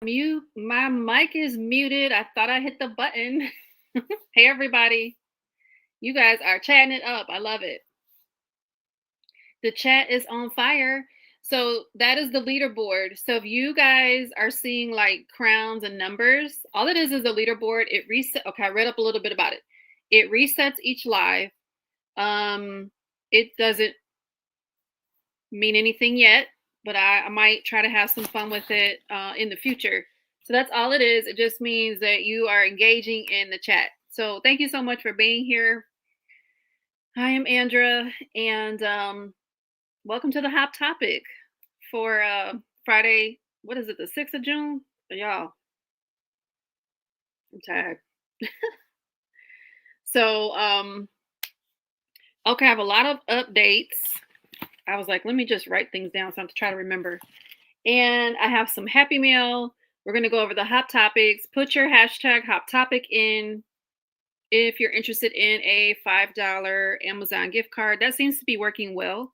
My mic is muted. I thought I hit the button. Hey everybody. You guys are chatting it up. I love it. The chat is on fire. So that is the leaderboard. So if you guys are seeing like crowns and numbers, all it is a leaderboard. It reset. Okay, I read up a little bit about it. It resets each live. It doesn't mean anything yet, but I might try to have some fun with it in the future. So that's all it is. It just means that you are engaging in the chat. So thank you so much for being here. I am Andra, and welcome to the Hot Topic for Friday. What is it, the 6th of June? Y'all, I'm tired. So, okay, I have a lot of updates. I was like, let me just write things down so I have to try to remember. And I have some Happy Meal. We're going to go over the hot topics. Put your hashtag hot topic in if you're interested in a $5 Amazon gift card. That seems to be working well.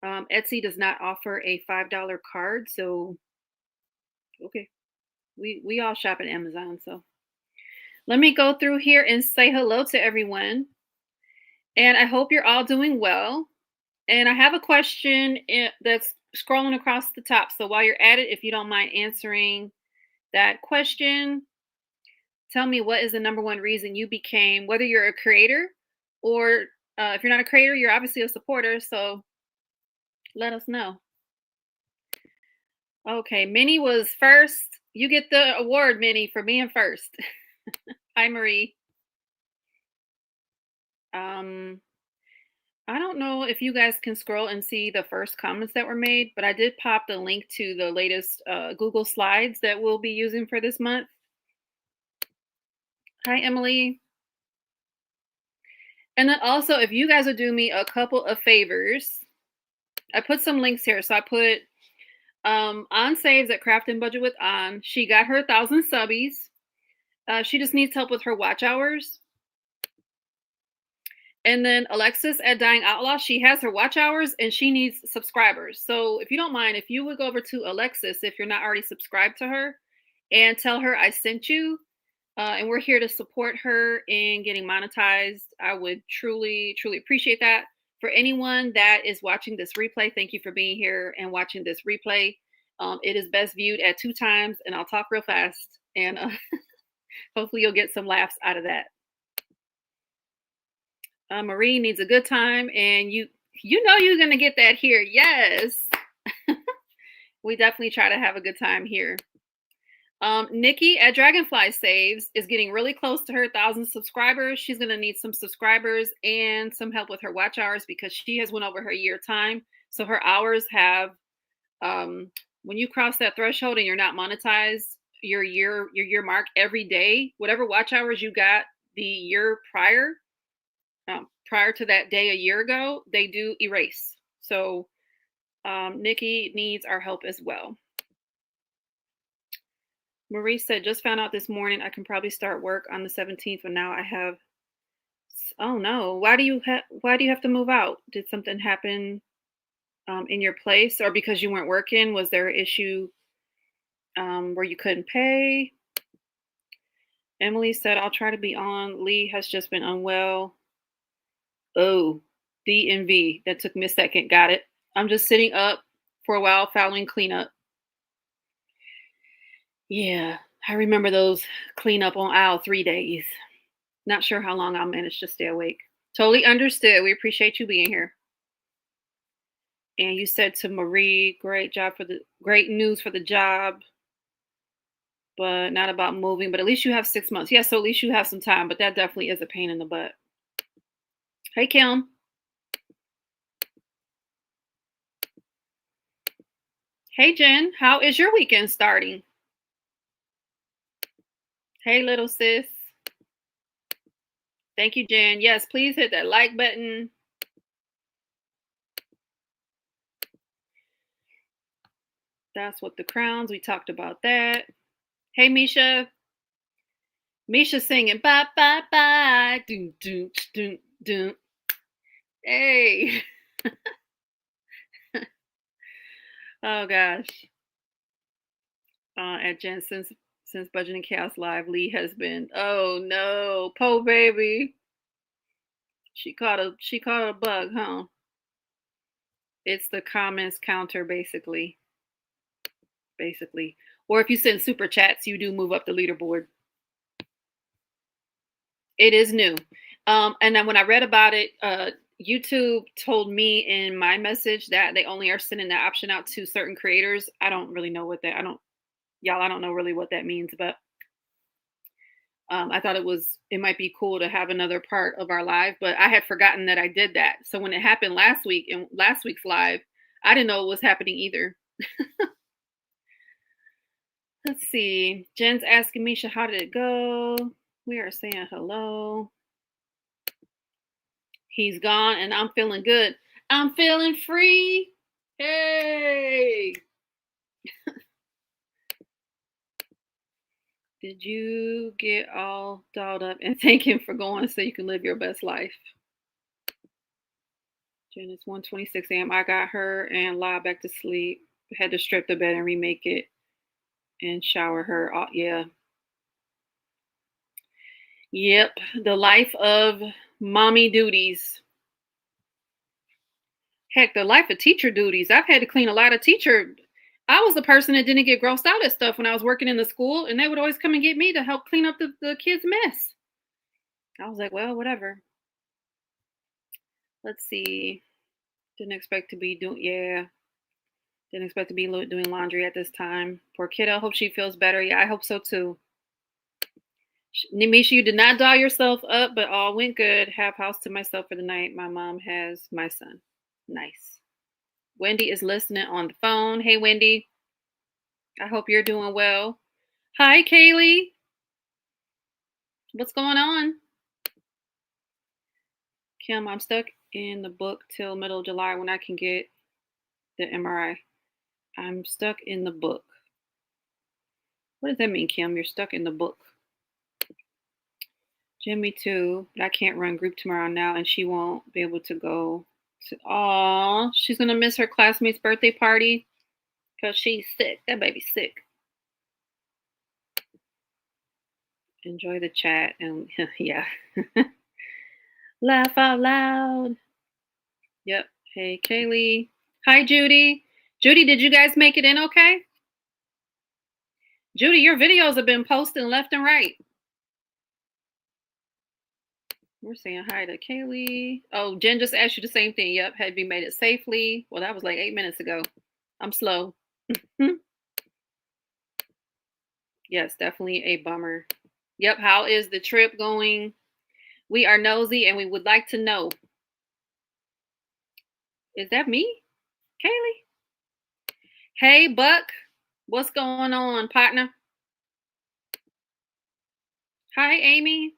Etsy does not offer a $5 card, so okay. We all shop at Amazon, so let me go through here and say hello to everyone. And I hope you're all doing well. And I have a question that's scrolling across the top. So while you're at it, if you don't mind answering that question, tell me what is the number one reason you became, whether you're a creator or if you're not a creator, you're obviously a supporter. So let us know. Okay, Minnie was first. You get the award, Minnie, for being first. Hi, Marie. I don't know if you guys can scroll and see the first comments that were made, but I did pop the link to the latest Google Slides that we'll be using for this month. Hi, Emily. And then also, if you guys would do me a couple of favors, I put some links here. So I put On Saves at Craft and Budget with On. She got her 1,000 subbies. She just needs help with her watch hours. And then Alexis at Dying Outlaw, she has her watch hours and she needs subscribers. So if you don't mind, if you would go over to Alexis, if you're not already subscribed to her, and tell her I sent you, and we're here to support her in getting monetized, I would truly, truly appreciate that. For anyone that is watching this replay, thank you for being here and watching this replay. It is best viewed at 2 times, and I'll talk real fast, and hopefully you'll get some laughs out of that. Marie needs a good time, and you know you're gonna get that here. Yes, we definitely try to have a good time here. Nikki at Dragonfly Saves is getting really close to her 1,000 subscribers. She's gonna need some subscribers and some help with her watch hours because she has went over her year time. So her hours have, when you cross that threshold and you're not monetized, your year mark every day, whatever watch hours you got the year prior to that day a year ago, they do erase. So Nikki needs our help as well. Marie said, just found out this morning I can probably start work on the 17th, but now I have. Oh no! Why do you have to move out? Did something happen in your place, or because you weren't working? Was there an issue where you couldn't pay? Emily said, I'll try to be on. Lee has just been unwell. Oh, DMV. That took me a second. Got it. I'm just sitting up for a while following cleanup. Yeah, I remember those cleanup on aisle 3 days. Not sure how long I'll manage to stay awake. Totally understood. We appreciate you being here. And you said to Marie, great news for the job, but not about moving. But at least you have 6 months. Yeah, so at least you have some time, but that definitely is a pain in the butt. Hey, Kim. Hey, Jen. How is your weekend starting? Hey, little sis. Thank you, Jen. Yes, please hit that like button. That's what the crowns. We talked about that. Hey, Misha. Misha singing bye bye bye. Doom doom doom doom. Hey. Oh gosh. At Jen, since Budgeting Chaos Live, Lee has been. Oh no, po baby. She caught a bug, huh? It's the comments counter, basically. Or if you send super chats, you do move up the leaderboard. It is new. And then when I read about it, YouTube told me in my message that they only are sending that option out to certain creators. I don't really know what that. I don't know really what that means, but I thought it might be cool to have another part of our live, but I had forgotten that I did that. So when it happened last week in last week's live, I didn't know it was happening either. Let's see. Jen's asking Misha, how did it go? We are saying hello. He's gone and I'm feeling good. I'm feeling free. Hey. Did you get all dolled up and thank him for going so you can live your best life? Jen, it's 1:26 a.m. I got her and lied back to sleep. Had to strip the bed and remake it and shower her. Oh, yeah. Yep. The life of mommy duties. Heck, the life of teacher duties. I've had to clean a lot of teacher. I was the person that didn't get grossed out at stuff when I was working in the school, and they would always come and get me to help clean up the kids' mess. I was like, well, whatever. Let's see. Didn't expect to be doing, yeah. Didn't expect to be doing laundry at this time. Poor kiddo. Hope she feels better. Yeah, I hope so too. Nisha, you did not doll yourself up, but all went good. Have house to myself for the night. My mom has my son. Nice. Wendy is listening on the phone. Hey, Wendy. I hope you're doing well. Hi, Kaylee. What's going on? Kim, I'm stuck in the book till middle of July when I can get the MRI. I'm stuck in the book. What does that mean, Kim? You're stuck in the book. Jimmy too, but I can't run group tomorrow now, and she won't be able to go to. Aw, she's gonna miss her classmate's birthday party because she's sick. That baby's sick. Enjoy the chat and yeah. Laugh out loud. Yep. Hey, Kaylee. Hi, Judy. Judy, did you guys make it in okay? Judy, your videos have been posting left and right. We're saying hi to Kaylee. Oh, Jen just asked you the same thing. Yep. Have you made it safely? Well, that was like 8 minutes ago. I'm slow. Yes, definitely a bummer. Yep. How is the trip going? We are nosy and we would like to know. Is that me, Kaylee? Hey, Buck. What's going on, partner? Hi, Amy.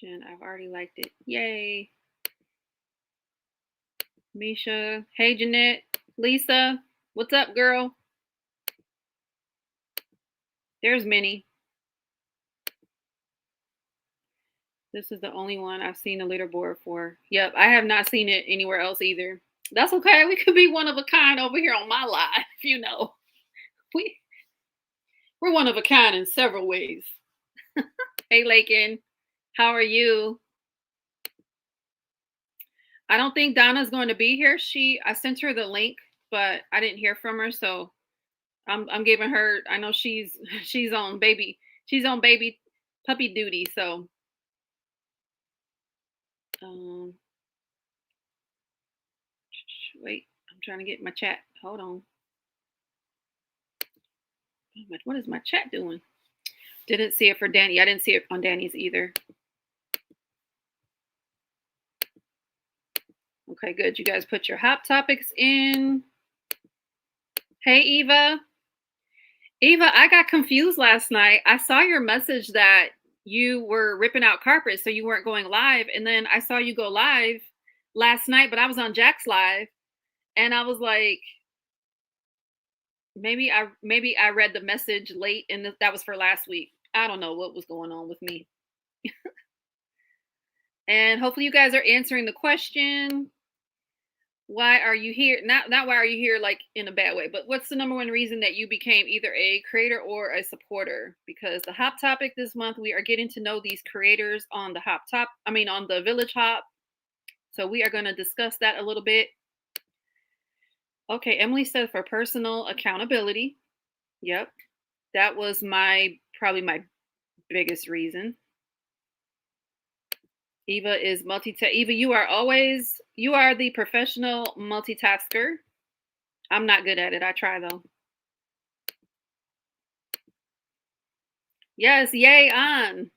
Jen, I've already liked it. Yay. Misha. Hey, Jeanette. Lisa. What's up, girl? There's Minnie. This is the only one I've seen a leaderboard for. Yep, I have not seen it anywhere else either. That's okay. We could be one of a kind over here on my live, you know. We're one of a kind in several ways. Hey, Lakin. How are you? I don't think Donna's going to be here. I sent her the link, but I didn't hear from her, so I'm giving her. I know she's on baby puppy duty. So wait, I'm trying to get my chat. Hold on. What is my chat doing? Didn't see it for Danny. I didn't see it on Danny's either. Okay, good. You guys put your hot topics in. Hey, Eva. Eva, I got confused last night. I saw your message that you were ripping out carpet, so you weren't going live. And then I saw you go live last night, but I was on Jack's live. And I was like, maybe I read the message late and that was for last week. I don't know what was going on with me. And hopefully you guys are answering the question. Why are you here? Not why are you here like in a bad way, but what's the number one reason that you became either a creator or a supporter? Because the hop topic this month, we are getting to know these creators on the on the Village Hop. So we are going to discuss that a little bit. Okay, Emily said for personal accountability. Yep. That was probably my biggest reason. Eva is Eva, you are the professional multitasker. I'm not good at it. I try though. Yes, yay on.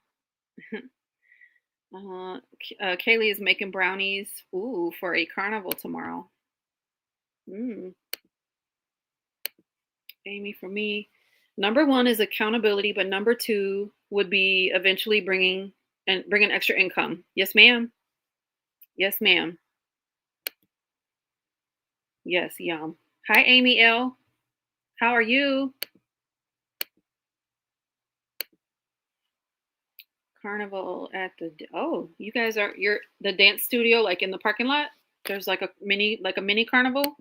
Kaylee is making brownies. Ooh, for a carnival tomorrow. Mm. Amy, for me, number one is accountability, but number two would be eventually bringing extra income. Yes, ma'am. Yes, ma'am. Yes, yum. Hi, Amy L. How are you? Carnival at you guys you're the dance studio like in the parking lot. There's like a mini carnival.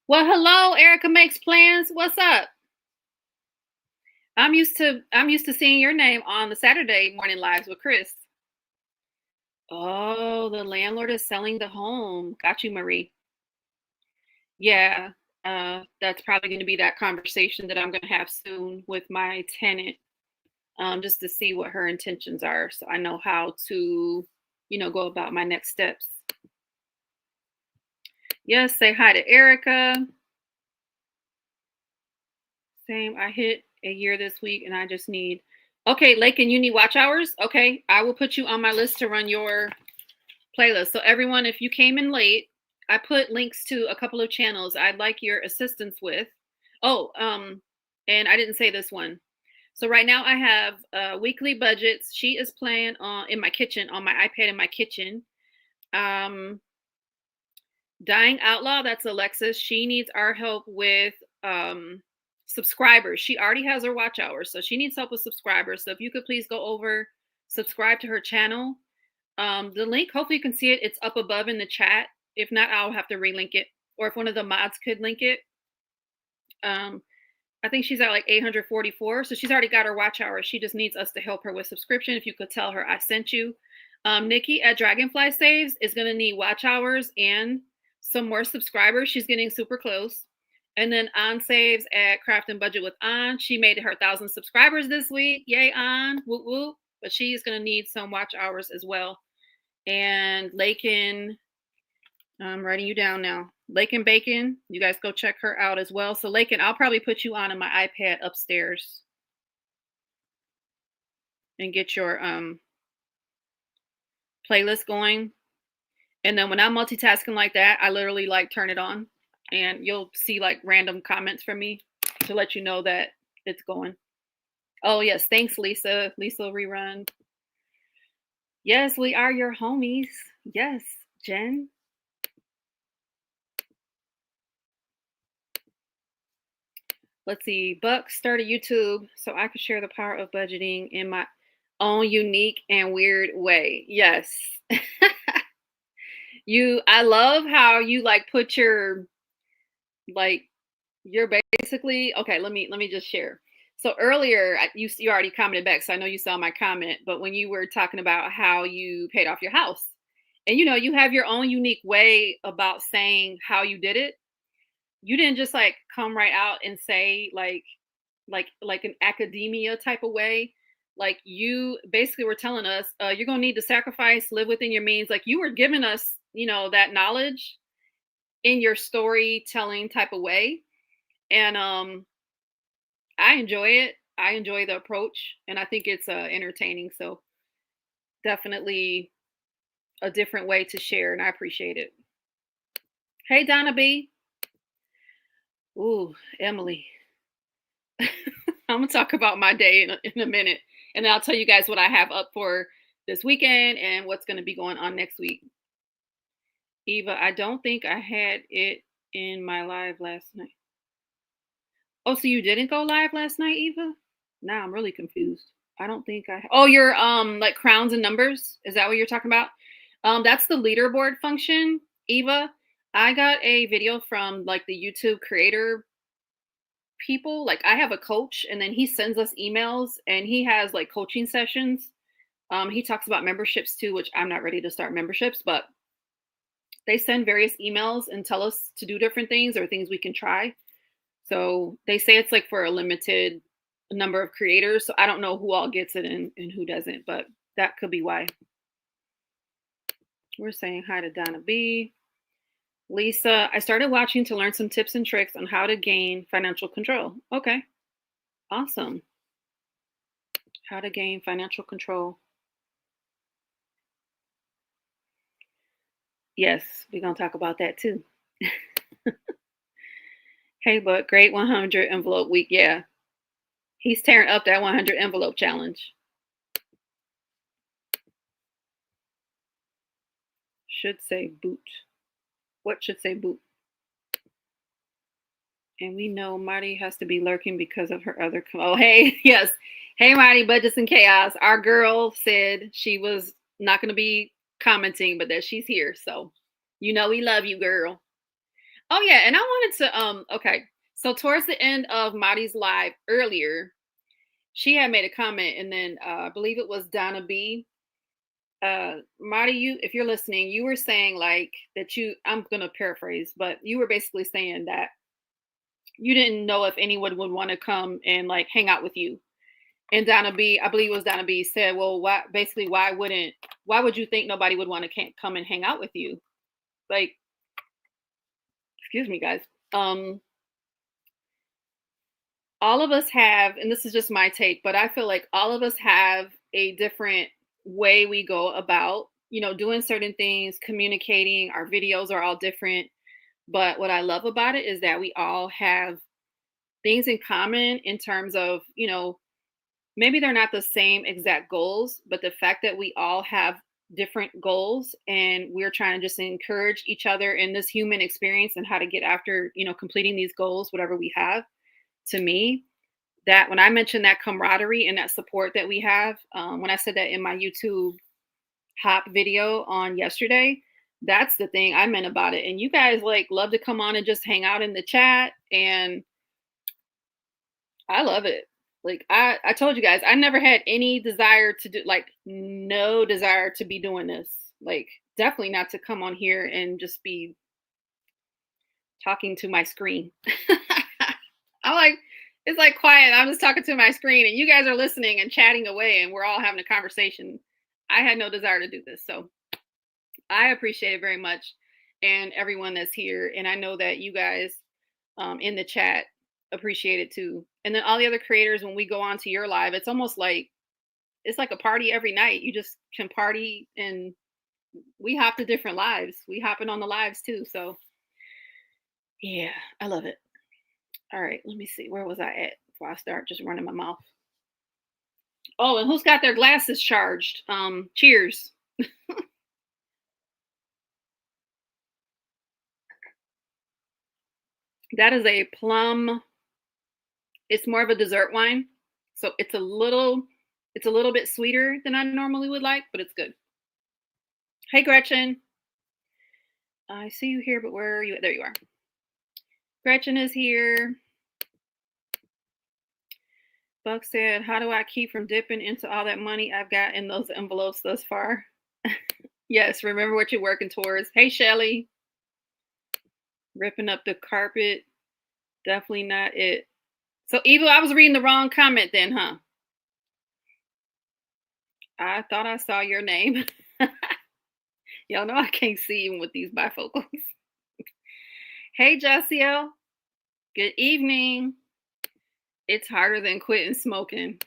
Well, hello, Erica makes plans. What's up? I'm used to seeing your name on the Saturday morning lives with Chris. Oh, the landlord is selling the home. Got you, Marie. Yeah, that's probably going to be that conversation that I'm going to have soon with my tenant, just to see what her intentions are, so I know how to, go about my next steps. Yes, say hi to Erica. Same. I hit a year this week, and I just need. Okay, Lakin, you need watch hours. Okay, I will put you on my list to run your playlist. So everyone, if you came in late, I put links to a couple of channels I'd like your assistance with. Oh, and I didn't say this one. So right now I have weekly budgets. She is playing in my kitchen on my iPad in my kitchen. Dying Outlaw, that's Alexis. She needs our help with subscribers. She already has her watch hours, so she needs help with subscribers. So if you could please go over, subscribe to her channel. The link, hopefully you can see it. It's up above in the chat. If not, I'll have to relink it. Or if one of the mods could link it. I think she's at like 844. So she's already got her watch hours. She just needs us to help her with subscription. If you could tell her I sent you. Nikki at Dragonfly Saves is going to need watch hours and some more subscribers. She's getting super close. And then On Saves at Craft and Budget with On. She made her 1,000 subscribers this week. Yay, On. Whoop, whoop. But she's going to need some watch hours as well. And Lakin, I'm writing you down now. Lakin Bacon, you guys go check her out as well. So Lakin, I'll probably put you on my iPad upstairs and get your playlist going. And then when I'm multitasking like that, I literally like turn it on and you'll see like random comments from me to let you know that it's going. Oh yes, thanks Lisa. Lisa rerun. Yes, we are your homies. Yes, Jen. Let's see. Buck started YouTube so I could share the power of budgeting in my own unique and weird way. Yes. I love how you like put your like you're basically okay, let me just share. So earlier you already commented back, so I know you saw my comment, but when you were talking about how you paid off your house and you have your own unique way about saying how you did it. You didn't just like come right out and say like an academia type of way. Like you basically were telling us you're gonna need to sacrifice, live within your means. Like you were giving us that knowledge in your storytelling type of way. And I enjoy it. I enjoy the approach, and I think it's entertaining. So definitely a different way to share, and I appreciate it. Hey, Donna B. Ooh, Emily. I'm gonna talk about my day in a minute, and then I'll tell you guys what I have up for this weekend and what's going to be going on next week. Eva, I don't think I had it in my live last night. Oh, so you didn't go live last night, Eva? Now I'm really confused. I don't think I. Oh, you're like crowns and numbers. Is that what you're talking about? That's the leaderboard function. Eva, I got a video from like the YouTube creator people. Like I have a coach and then he sends us emails and he has like coaching sessions. He talks about memberships too, which I'm not ready to start memberships, but they send various emails and tell us to do different things or things we can try. So they say it's like for a limited number of creators. So I don't know who all gets it and who doesn't, but that could be why. We're saying hi to Donna B. Lisa, I started watching to learn some tips and tricks on how to gain financial control. Okay, awesome. How to gain financial control. Yes, we're going to talk about that too. Hey, but great 100 envelope week. Yeah, he's tearing up that 100 envelope challenge. Should say boot. What should say boot? And we know Marty has to be lurking because of her other. Oh, hey, yes. Hey, Marty, Budgets and Chaos. Our girl said she was not going to be commenting, but that she's here. So, you know, we love you, girl. Oh, yeah. And I wanted to, okay. So, towards the end of Marty's live earlier, she had made a comment, and then I believe it was Donna B. Marty, you, if you're listening, you were saying like that I'm going to paraphrase, but you were basically saying that you didn't know if anyone would want to come and like hang out with you. And Donna B, I believe it was Donna B, said, "Well, why? Basically, why would you think nobody would want to come and hang out with you? Like, excuse me, guys. All of us have, and this is just my take, but I feel like all of us have a different way we go about, doing certain things, communicating. Our videos are all different, but what I love about it is that we all have things in common in terms of, maybe they're not the same exact goals, but the fact that we all have different goals and we're trying to just encourage each other in this human experience and how to get after, completing these goals, whatever we have. To me, that when I mentioned that camaraderie and that support that we have, when I said that in my YouTube hop video on yesterday, that's the thing I meant about it. And you guys like love to come on and just hang out in the chat, and I love it. Like I told you guys, I never had any desire to do, like no desire to be doing this. Like definitely not to come on here and just be talking to my screen. I'm like, it's like quiet. I'm just talking to my screen and you guys are listening and chatting away and we're all having a conversation. I had no desire to do this. So I appreciate it very much. And everyone that's here. And I know that you guys in the chat appreciate it too. And then all the other creators, when we go on to your live, it's almost like it's like a party every night. You just can party, and we hop to different lives. We hopping on the lives too. So yeah, I love it. All right, let me see. Where was I at before I start just running my mouth? Oh, and who's got their glasses charged? Cheers. That is a plum. It's more of a dessert wine. So it's a little bit sweeter than I normally would like, but it's good. Hey Gretchen. I see you here, but where are you? There you are. Gretchen is here. Buck said, how do I keep from dipping into all that money I've got in those envelopes thus far? Yes, remember what you're working towards. Hey Shelly. Ripping up the carpet. Definitely not it. So Eva, I was reading the wrong comment then, huh? I thought I saw your name. Y'all know I can't see even with these bifocals. Hey Jessiel. Good evening. It's harder than quitting smoking.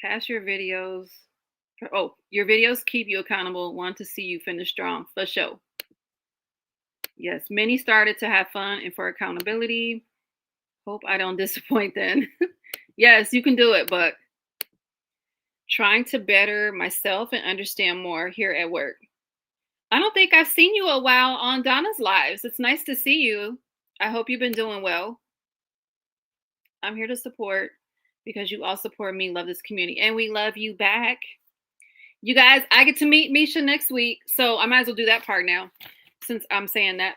Pass your videos. Oh, your videos keep you accountable. Want to see you finish strong. For sure. Yes, many started to have fun and for accountability. Hope I don't disappoint then. Yes, you can do it, but trying to better myself and understand more here at work. I don't think I've seen you a while on Donna's lives. It's nice to see you. I hope you've been doing well. I'm here to support because you all support me, love this community, and we love you back. you guys, I get to meet Misha next week, so I might as well do that part now, since I'm saying that.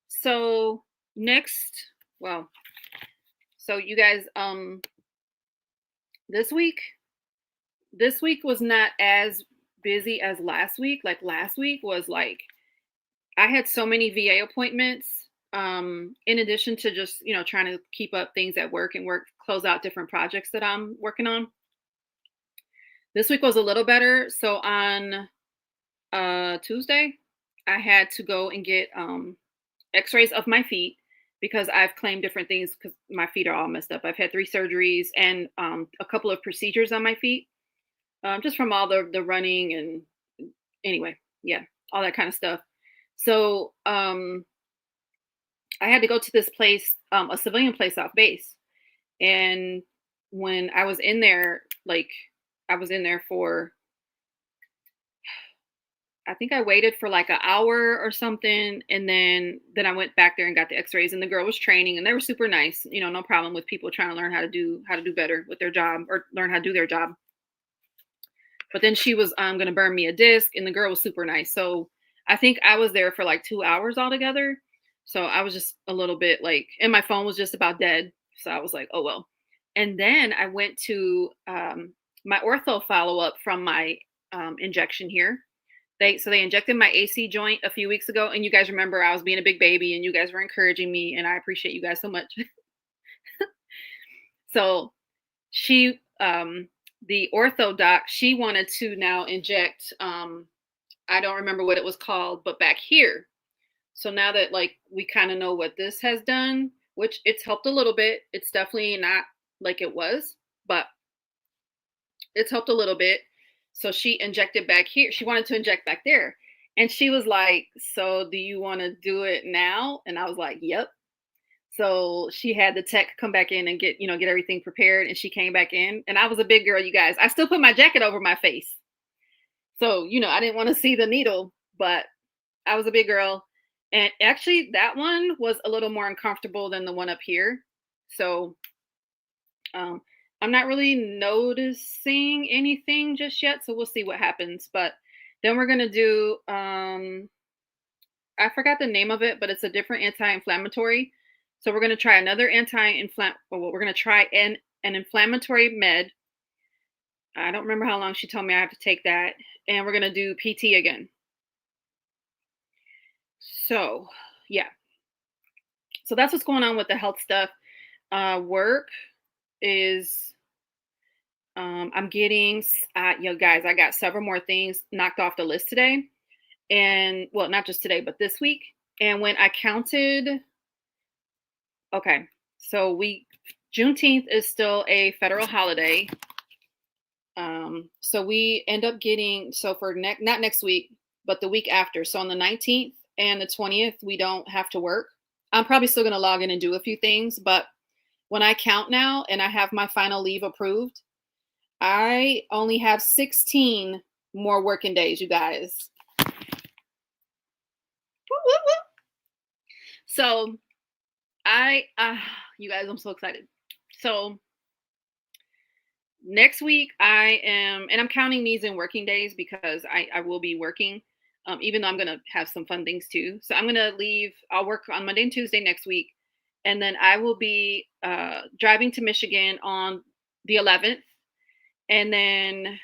So next, well, so you guys, this week, was not as busy as last week. Like last week was like I had so many VA appointments. In addition to just trying to keep up things at work and close out different projects that I'm working on. This week was a little better. So on Tuesday, I had to go and get X-rays of my feet because I've claimed different things because my feet are all messed up. I've had 3 surgeries and a couple of procedures on my feet, just from all the running and anyway, yeah, all that kind of stuff. So I had to go to this place, a civilian place off base, and when I was in there, like I was in there for I think I waited for like an hour or something, and then I went back there and got the X-rays. And the girl was training, and they were super nice. No problem with people trying to learn how to do better with their job or learn how to do their job. But then she was going to burn me a disc, and the girl was super nice. So I think I was there for like 2 hours altogether. So I was just a little bit like, and my phone was just about dead. So I was like, oh well. And then I went to my ortho follow up from my injection here. They injected my AC joint a few weeks ago, and you guys remember I was being a big baby, and you guys were encouraging me, and I appreciate you guys so much. So she, the ortho doc, she wanted to now inject. I don't remember what it was called, but back here. So now that like we kind of know what this has done, which it's helped a little bit. It's definitely not like it was, but it's helped a little bit. So she injected back here. She wanted to inject back there. And she was like, so do you want to do it now? And I was like, yep. So she had the tech come back in and get everything prepared. And she came back in. And I was a big girl, you guys. I still put my jacket over my face. So, I didn't want to see the needle, but I was a big girl. And actually, that one was a little more uncomfortable than the one up here. So I'm not really noticing anything just yet, so we'll see what happens. But then we're gonna do I forgot the name of it, but it's a different anti-inflammatory. So we're gonna try another we're gonna try an inflammatory med. I don't remember how long she told me I have to take that, and we're gonna do PT again. So yeah. So that's what's going on with the health stuff. Work is I'm getting, guys, I got several more things knocked off the list today. And well, not just today, but this week. And when I counted, okay, so Juneteenth is still a federal holiday. So we end up getting, so for not next week, but the week after. So on the 19th and the 20th, we don't have to work. I'm probably still going to log in and do a few things, but when I count now and I have my final leave approved, I only have 16 more working days, you guys. So you guys, I'm so excited. So next week and I'm counting these in working days because I will be working, even though I'm going to have some fun things too. So I'm going to leave. I'll work on Monday and Tuesday next week. And then I will be driving to Michigan on the 11th. And then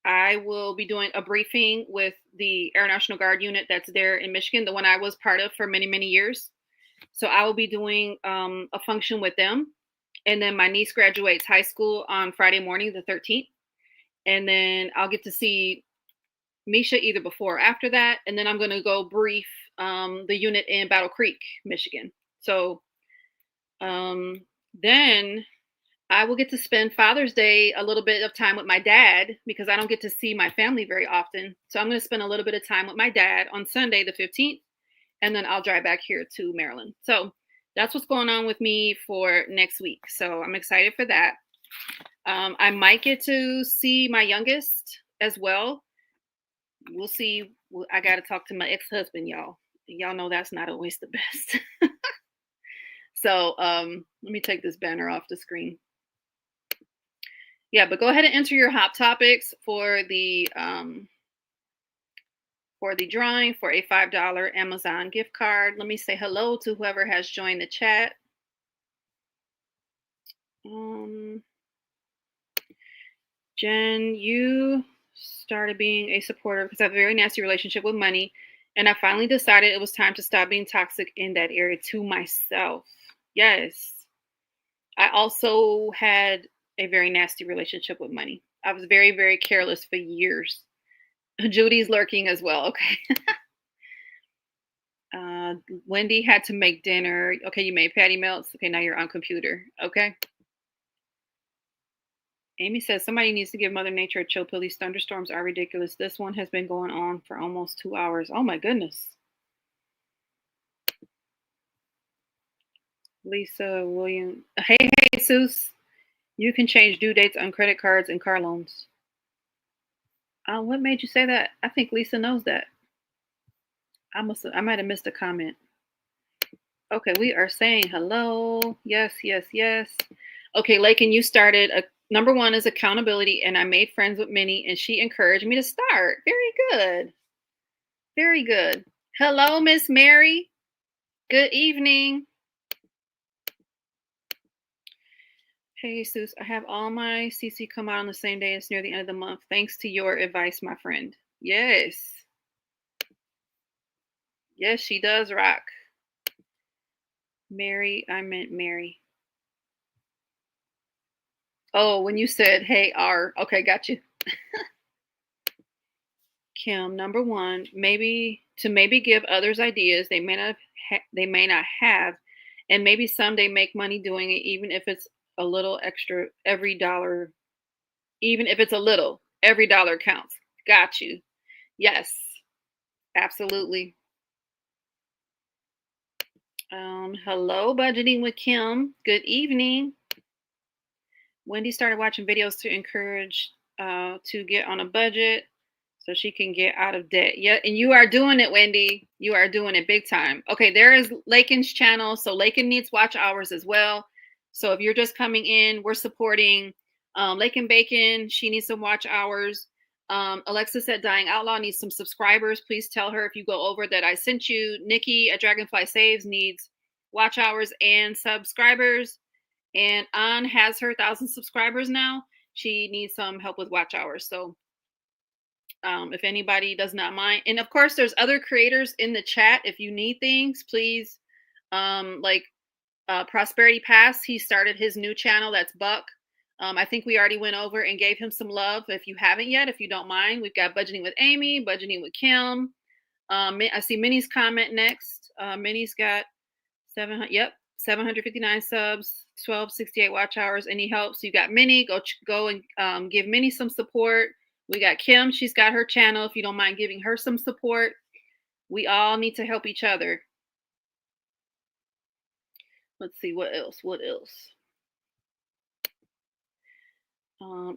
I will be doing a briefing with the Air National Guard unit that's there in Michigan, the one I was part of for many, many years. So I will be doing a function with them. And then my niece graduates high school on Friday morning, the 13th. And then I'll get to see Misha either before or after that. And then I'm going to go brief the unit in Battle Creek, Michigan. So then I will get to spend Father's Day a little bit of time with my dad because I don't get to see my family very often. So I'm going to spend a little bit of time with my dad on Sunday, the 15th, and then I'll drive back here to Maryland. So that's what's going on with me for next week. So I'm excited for that. I might get to see my youngest as well. We'll see. I got to talk to my ex-husband, y'all. Y'all know that's not always the best. So let me take this banner off the screen. Yeah, but go ahead and enter your hot topics for the drawing for a $5 Amazon gift card. Let me say hello to whoever has joined the chat. Um, Jen, you started being a supporter because I have a very nasty relationship with money. And I finally decided it was time to stop being toxic in that area to myself. Yes. I also had a very nasty relationship with money. I was very, very careless for years. Judy's lurking as well. Okay. Wendy had to make dinner. Okay, you made patty melts. Okay, now you're on computer. Okay. Amy says somebody needs to give Mother Nature a chill pill. These thunderstorms are ridiculous. This one has been going on for almost 2 hours. Oh my goodness. Lisa William. Hey, Jesus. You can change due dates on credit cards and car loans. What made you say that? I think Lisa knows that. I might have missed a comment. Okay, we are saying hello. Yes, yes, yes. Okay, Lakin, you started number one is accountability, and I made friends with Minnie, and she encouraged me to start. Very good. Very good. Hello, Miss Mary. Good evening. Hey, Sus, I have all my CC come out on the same day. It's near the end of the month. Thanks to your advice, my friend. Yes. Yes, she does rock. Mary, I meant Mary. Oh, when you said, hey, R. Okay, got you. Kim, number one, maybe give others ideas they may not have, and maybe someday make money doing it, even if it's a little extra every dollar, even if it's a little, every dollar counts. Got you. Yes, absolutely. Hello, budgeting with Kim. Good evening. Wendy started watching videos to encourage to get on a budget so she can get out of debt. Yeah, and you are doing it, Wendy. You are doing it big time. Okay, there is Lakin's channel. So Lakin needs watch hours as well. So if you're just coming in, we're supporting Lakin Bacon. She needs some watch hours. Alexa said Dying Outlaw needs some subscribers. Please tell her if you go over that I sent you. Nikki at Dragonfly Saves needs watch hours and subscribers. And An has her 1,000 subscribers now. She needs some help with watch hours. So if anybody does not mind, and of course there's other creators in the chat. If you need things, please, like Prosperity Pass, he started his new channel. That's Buck. I think we already went over and gave him some love. If you haven't yet, if you don't mind, we've got Budgeting with Amy, Budgeting with Kim. I see Minnie's comment next. Minnie's got 700. Yep, 759 subs, 1268 watch hours. Any help? So you got Minnie. Go and give Minnie some support. We got Kim. She's got her channel. If you don't mind giving her some support, we all need to help each other. Let's see what else. What else?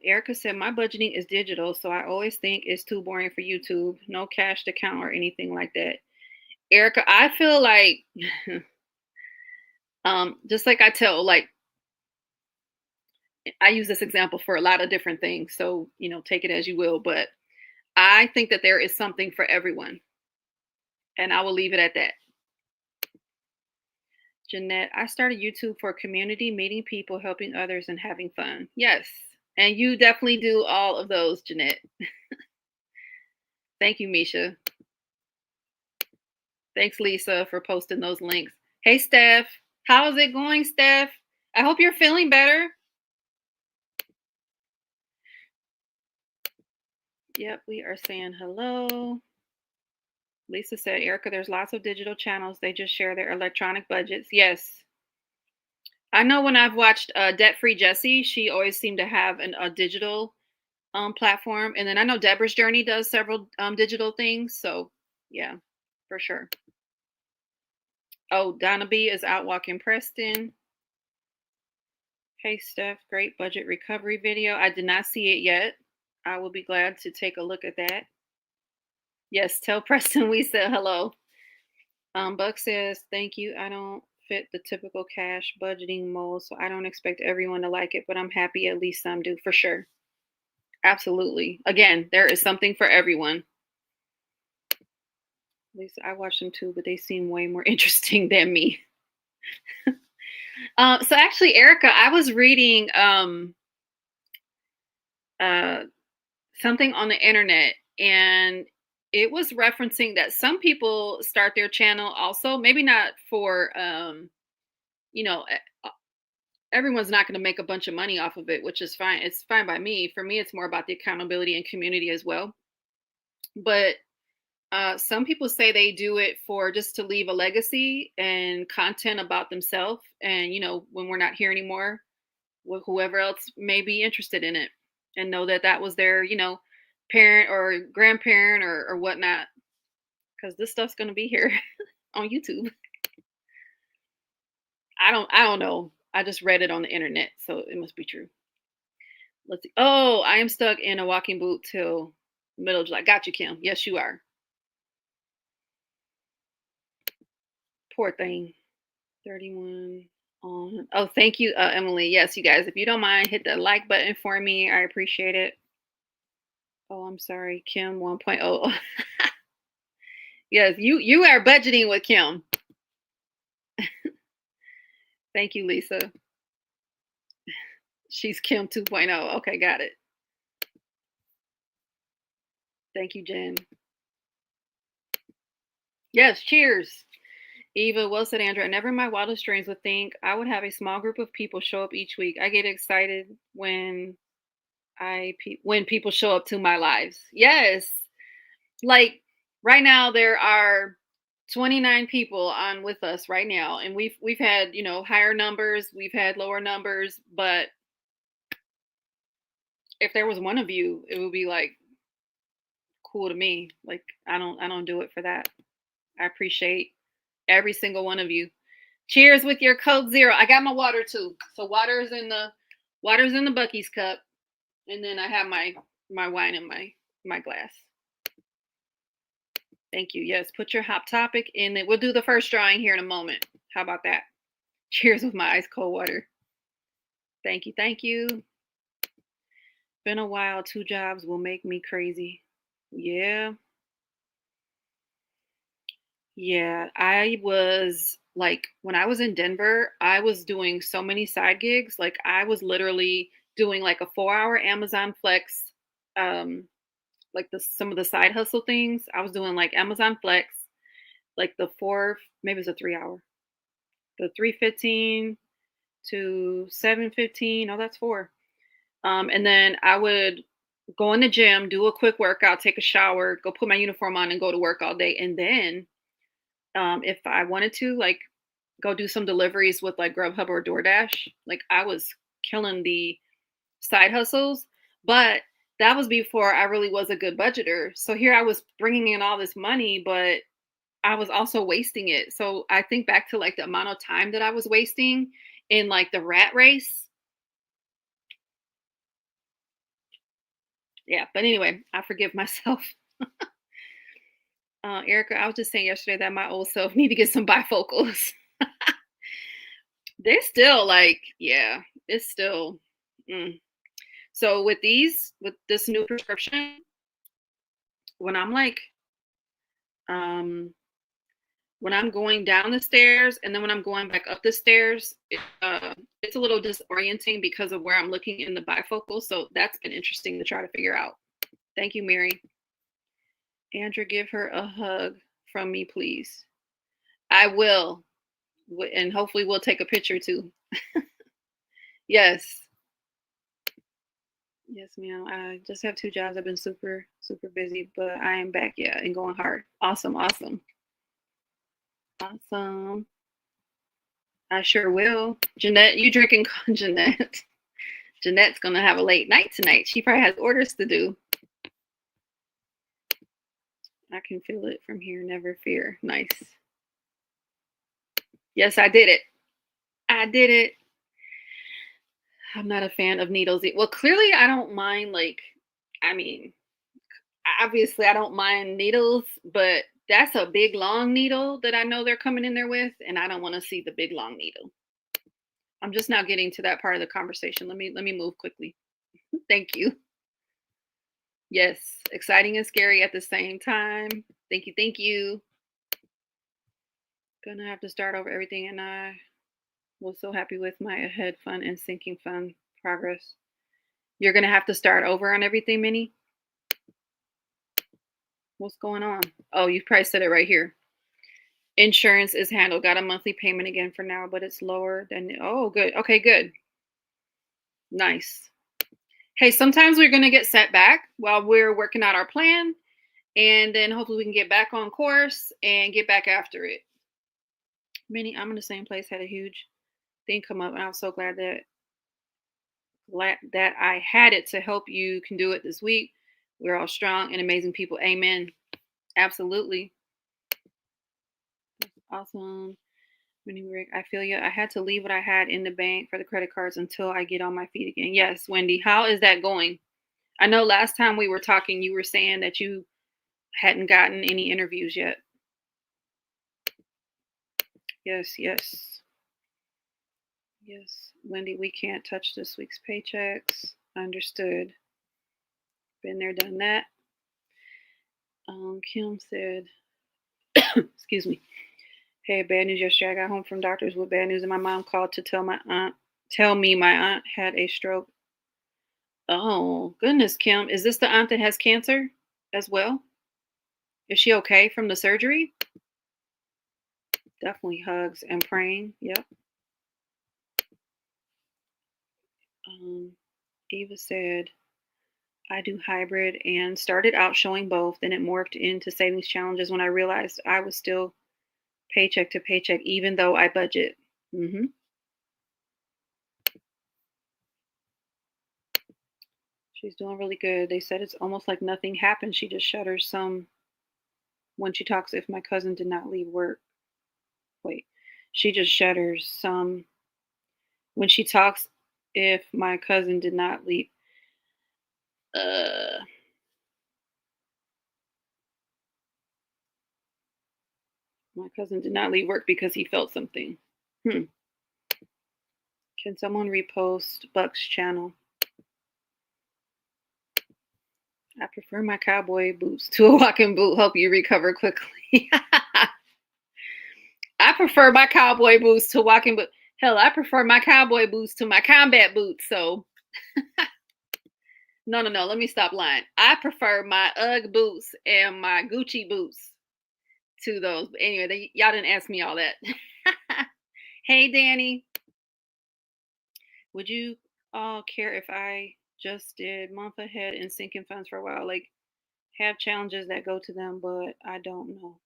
Erica said my budgeting is digital, so I always think it's too boring for YouTube. No cash to count or anything like that. Erica, I feel like just like I tell, like I use this example for a lot of different things. So, take it as you will, but I think that there is something for everyone. And I will leave it at that. Jeanette, I started YouTube for community, meeting people, helping others, and having fun. Yes. And you definitely do all of those, Jeanette. Thank you, Misha. Thanks, Lisa, for posting those links. Hey, Steph. How's it going, Steph? I hope you're feeling better. Yep, we are saying hello. Lisa said, Erica, there's lots of digital channels. They just share their electronic budgets. Yes. I know when I've watched Debt Free Jessie, she always seemed to have a digital platform. And then I know Deborah's Journey does several digital things. So, yeah, for sure. Oh, Donna B is out walking Preston. Hey, Steph, great budget recovery video. I did not see it yet. I will be glad to take a look at that. Yes, tell Preston we said hello. Buck says, thank you. I don't fit the typical cash budgeting mold, so I don't expect everyone to like it, but I'm happy at least some do for sure. Absolutely. Again, there is something for everyone. At least I watch them too, but they seem way more interesting than me. So actually, Erica, I was reading uh, something on the internet, and it was referencing that some people start their channel also, maybe not for you know, everyone's not going to make a bunch of money off of it, which is fine. It's fine by me. For me, it's more about the accountability and community as well. But some people say they do it for just to leave a legacy and content about themselves. And, when we're not here anymore, whoever else may be interested in it and know that that was their, parent or grandparent or whatnot. Because this stuff's going to be here on YouTube. I don't know. I just read it on the internet, so it must be true. Let's see. Oh, I am stuck in a walking boot till middle of July. Got you, Kim. Yes, you are. Poor thing. 31 on. Oh, thank you, Emily. Yes, you guys, if you don't mind, hit the like button for me. I appreciate it. Oh, I'm sorry, Kim 1.0. Yes, you are budgeting with Kim. Thank you, Lisa. She's Kim 2.0. Okay, got it. Thank you, Jen. Yes, cheers. Eva, well said, Andrew. Never in my wildest dreams would think I would have a small group of people show up each week. I get excited when people show up to my lives. Yes, like right now there are 29 people on with us right now, and we've had higher numbers, we've had lower numbers, but if there was one of you, it would be like cool to me. Like I don't do it for that. I appreciate every single one of you. Cheers with your Coke Zero. I got my water too. So water's in the Bucky's cup, and then I have my wine in my glass. Thank you. Yes, put your hot topic in it. We'll do the first drawing here in a moment. How about that? Cheers with my ice cold water. Thank you. Thank you. Been a while. 2 jobs will make me crazy. Yeah. Yeah. I was like, when I was in Denver, I was doing so many side gigs. Like, I was literally doing like a 4-hour Amazon Flex, like some of the side hustle things. I was doing like Amazon Flex, like the four, maybe it's a 3 hour, the 3:15 to 7:15. Oh, that's 4. And then I would go in the gym, do a quick workout, take a shower, go put my uniform on, and go to work all day. And then, if I wanted to, like, go do some deliveries with like Grubhub or DoorDash, like I was killing the side hustles. But that was before I really was a good budgeter. So here I was bringing in all this money, but I was also wasting it. So I think back to like the amount of time that I was wasting in like the rat race. Yeah, but anyway, I forgive myself. Erica, I was just saying yesterday that my old self need to get some bifocals. They're still like, yeah, it's still. Mm. So with this new prescription, when I'm like, um, when I'm going down the stairs and then when I'm going back up the stairs, it's a little disorienting because of where I'm looking in the bifocal. So that's been interesting to try to figure out. Thank you, Mary. Andrew, give her a hug from me, please. I will. And hopefully we'll take a picture too. Yes. Yes, ma'am. I just have 2 jobs. I've been super, super busy, but I am back, yeah, and going hard. Awesome, awesome. Awesome. I sure will. Jeanette, you drinking Jeanette? Jeanette's gonna have a late night tonight. She probably has orders to do. I can feel it from here. Never fear. Nice. Yes, I did it. I did it. I'm not a fan of needles. Well, clearly I don't mind, like, I mean, obviously I don't mind needles, but That's a big long needle that I know they're coming in there with, and I don't want to see the big long needle. I'm just now getting to that part of the conversation. Let me move quickly. Thank you. Yes, exciting and scary at the same time. Thank you. Thank you. Gonna have to start over everything, and I was so happy with my ahead fund and sinking fund progress. You're gonna have to start over on everything, Minnie. What's going on? Oh, you probably said it right here. Insurance is handled. Got a monthly payment again for now, but it's lower than. Oh, good. Okay, good. Nice. Hey, sometimes we're gonna get set back while we're working out our plan, and then hopefully we can get back on course and get back after it. Minnie, I'm in the same place. Had a huge thing come up, and I was so glad that I had it to help you can do it this week. We're all strong and amazing people. Amen. Absolutely. That's awesome. Wendy Rick, I feel you. I had to leave what I had in the bank for the credit cards until I get on my feet again. Yes, Wendy. How is that going? I know last time we were talking, you were saying that you hadn't gotten any interviews yet. Yes, yes. Yes. Wendy, we can't touch this week's paychecks. Understood. Been there, done that. Kim said, excuse me. Hey, bad news yesterday. I got home from doctors with bad news, and my mom called to tell me my aunt had a stroke. Oh, goodness, Kim. Is this the aunt that has cancer as well? Is she okay from the surgery? Definitely hugs and praying. Yep. Eva said, I do hybrid and started out showing both. Then it morphed into savings challenges when I realized I was still paycheck to paycheck, even though I budget. hmm She's doing really good. They said it's almost like nothing happened. She just shudders some when she talks if my cousin did not leave work. Wait, she just shudders some when she talks if my cousin did not leave. Uh, my cousin did not leave work because he felt something. Hmm. Can someone repost Buck's channel? I prefer my cowboy boots to a walking boot. Help you recover quickly. I prefer my cowboy boots to walking boot. Hell, I prefer my cowboy boots to my combat boots. So no, no, no. Let me stop lying. I prefer my UGG boots and my Gucci boots to those. But anyway, y'all didn't ask me all that. Hey, Danny, would you all care if I just did month ahead and sinking funds for a while? Like have challenges that go to them, but I don't know.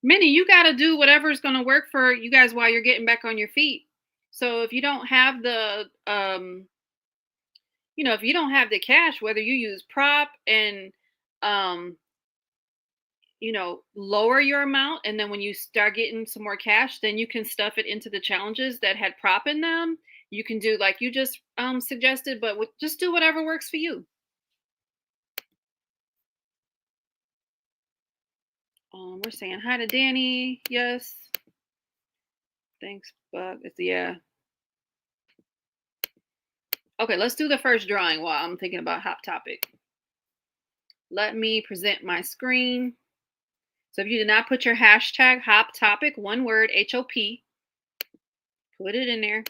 Minnie, you got to do whatever's going to work for you guys while you're getting back on your feet. So if you don't have if you don't have the cash, whether you use prop and, um, lower your amount, and then when you start getting some more cash, then you can stuff it into the challenges that had prop in them. You can do like you just suggested, but just do whatever works for you. We're saying hi to Danny. Yes. Thanks, Buck. Yeah. Okay, let's do the first drawing while I'm thinking about Hot Topic. Let me present my screen. So if you did not put your hashtag Hot Topic, one word, HOP, put it in there.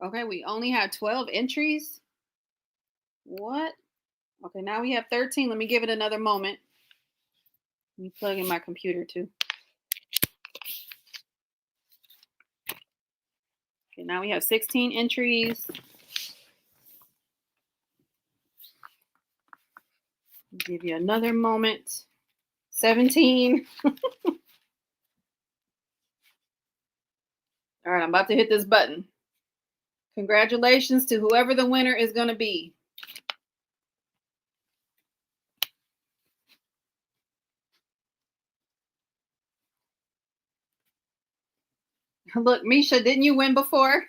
Okay, we only have 12 entries. What? Okay, now we have 13. Let me give it another moment. Let me plug in my computer too. Okay, now we have 16 entries. I'll give you another moment. 17. All right, I'm about to hit this button. Congratulations to whoever the winner is going to be. Look, Misha, didn't you win before?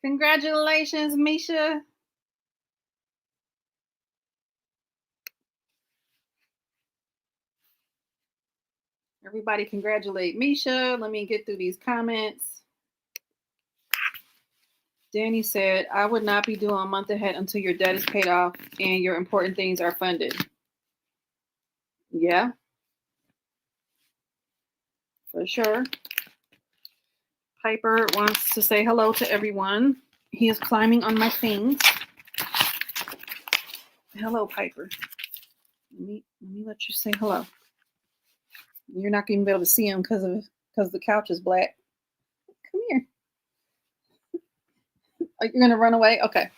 Congratulations, Misha. Everybody congratulate Misha. Let me get through these comments. Danny said, I would not be due a month ahead until your debt is paid off and your important things are funded. Yeah, for sure. Piper wants to say hello to everyone. He is climbing on my things. Hello, Piper. Let me let you say hello. You're not going to be able to see him because the couch is black. Come here. You're going to run away? Okay.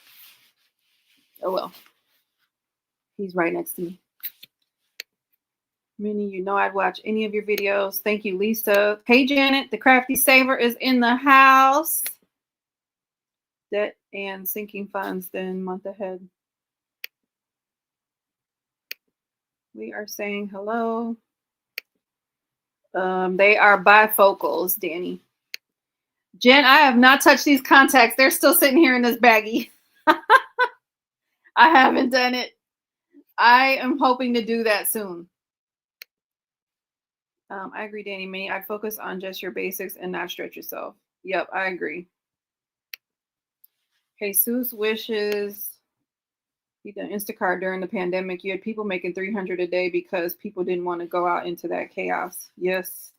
Oh, well. He's right next to me. Minnie, you know I'd watch any of your videos. Thank you, Lisa. Hey, Janet, the Crafty Saver is in the house. Debt and sinking funds, then month ahead. We are saying hello. They are bifocals, Danny. Jen, I have not touched these contacts. They're still sitting here in this baggie. I haven't done it. I am hoping to do that soon. I agree, Danny. Minnie, I'd focus on just your basics and not stretch yourself. Yep, I agree. Jesus wishes he done Instacart during the pandemic. You had people making $300 a day because people didn't want to go out into that chaos. Yes,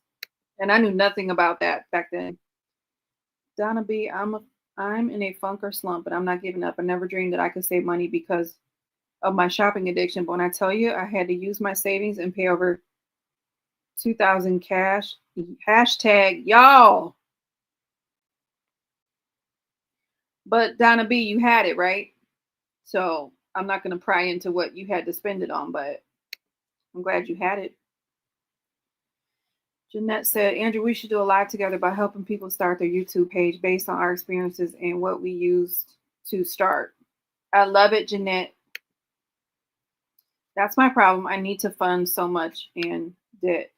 and I knew nothing about that back then. Donna B, I'm in a funk or slump, but I'm not giving up. I never dreamed that I could save money because of my shopping addiction. But when I tell you, I had to use my savings and pay over $2,000 cash. Hashtag y'all. But Donna B, you had it, right? So I'm not going to pry into what you had to spend it on, but I'm glad you had it. Jeanette said, Andrew, we should do a live together by helping people start their YouTube page based on our experiences and what we used to start. I love it, Jeanette. That's my problem. I need to fund so much in debt.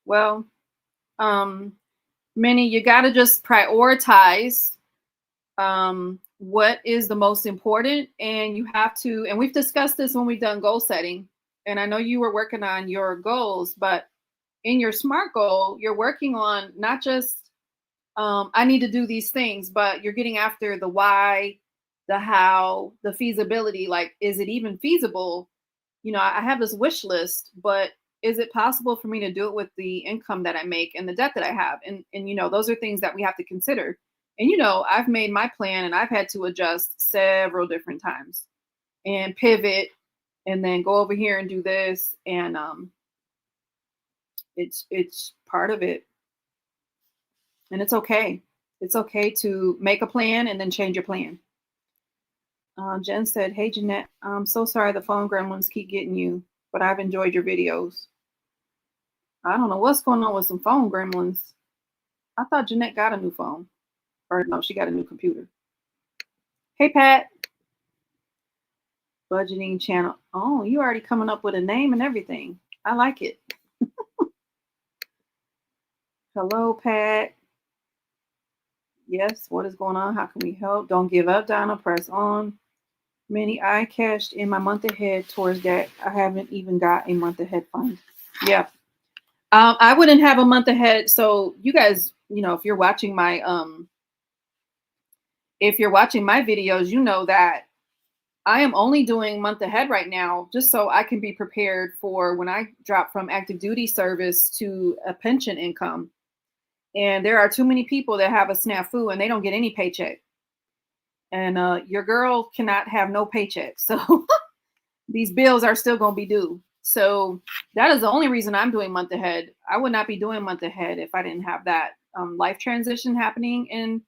Well, Minnie, you got to just prioritize what is the most important. And you have to, and we've discussed this when we've done goal setting. And I know you were working on your goals, but in your SMART goal, you're working on not just, I need to do these things, but you're getting after the why, the how, the feasibility. Like, is it even feasible? You know, I have this wish list, but is it possible for me to do it with the income that I make and the debt that I have? And you know, those are things that we have to consider. And, you know, I've made my plan and I've had to adjust several different times and pivot and then go over here and do this. And it's part of it. And it's okay. It's okay to make a plan and then change your plan. Jen said, hey, Jeanette, I'm so sorry the phone gremlins keep getting you, but I've enjoyed your videos. I don't know what's going on with some phone gremlins. I thought Jeanette got a new phone. Or no, she got a new computer. Hey, Pat. Budgeting channel. Oh, you already coming up with a name and everything. I like it. Hello, Pat. Yes, what is going on? How can we help? Don't give up, Donna. Press on. Minnie, I cashed in my month ahead towards that. I haven't even got a month ahead fund. Yeah. I wouldn't have a month ahead. So you guys, you know, if you're watching my videos, you know that I am only doing month ahead right now, just so I can be prepared for when I drop from active duty service to a pension income. And there are too many people that have a snafu and they don't get any paycheck. And your girl cannot have no paycheck. So these bills are still going to be due. So that is the only reason I'm doing month ahead. I would not be doing month ahead if I didn't have that life transition happening in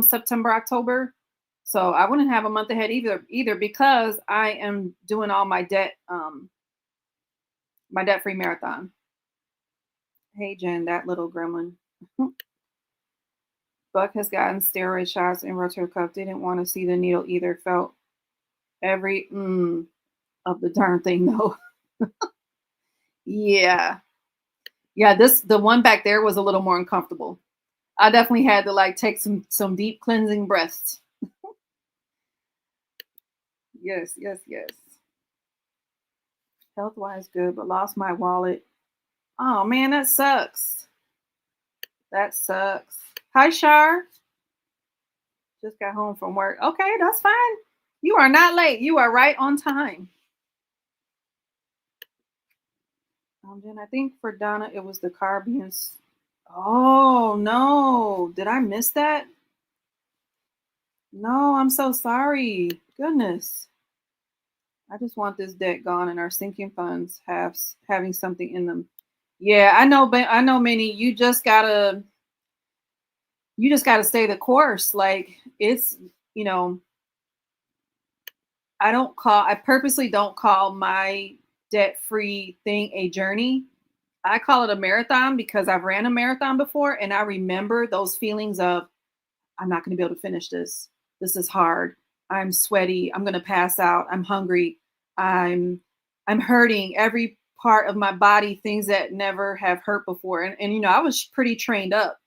September, October. So I wouldn't have a month ahead either because I am doing all my debt-free marathon. Hey, Jen, that little gremlin. Buck has gotten steroid shots and rotator cuff. Didn't want to see the needle either. Felt every of the darn thing though. Yeah. Yeah, the one back there was a little more uncomfortable. I definitely had to like take some deep cleansing breaths. Yes, yes, yes. Health wise good, but lost my wallet. Oh man, that sucks. That sucks. Hi Shar. Just got home from work. Okay, that's fine. You are not late. You are right on time. Then I think for Donna it was the car being. Oh no! Did I miss that? No, I'm so sorry. Goodness. I just want this debt gone and our sinking funds having something in them. Yeah, I know, but I know, Minnie. You just gotta stay the course. Like it's, you know, I purposely don't call my debt free thing a journey. I call it a marathon because I've ran a marathon before and I remember those feelings of I'm not going to be able to finish this. This is hard. I'm sweaty. I'm going to pass out. I'm hungry. I'm I'm hurting every part of my body, things that never have hurt before. And I was pretty trained up.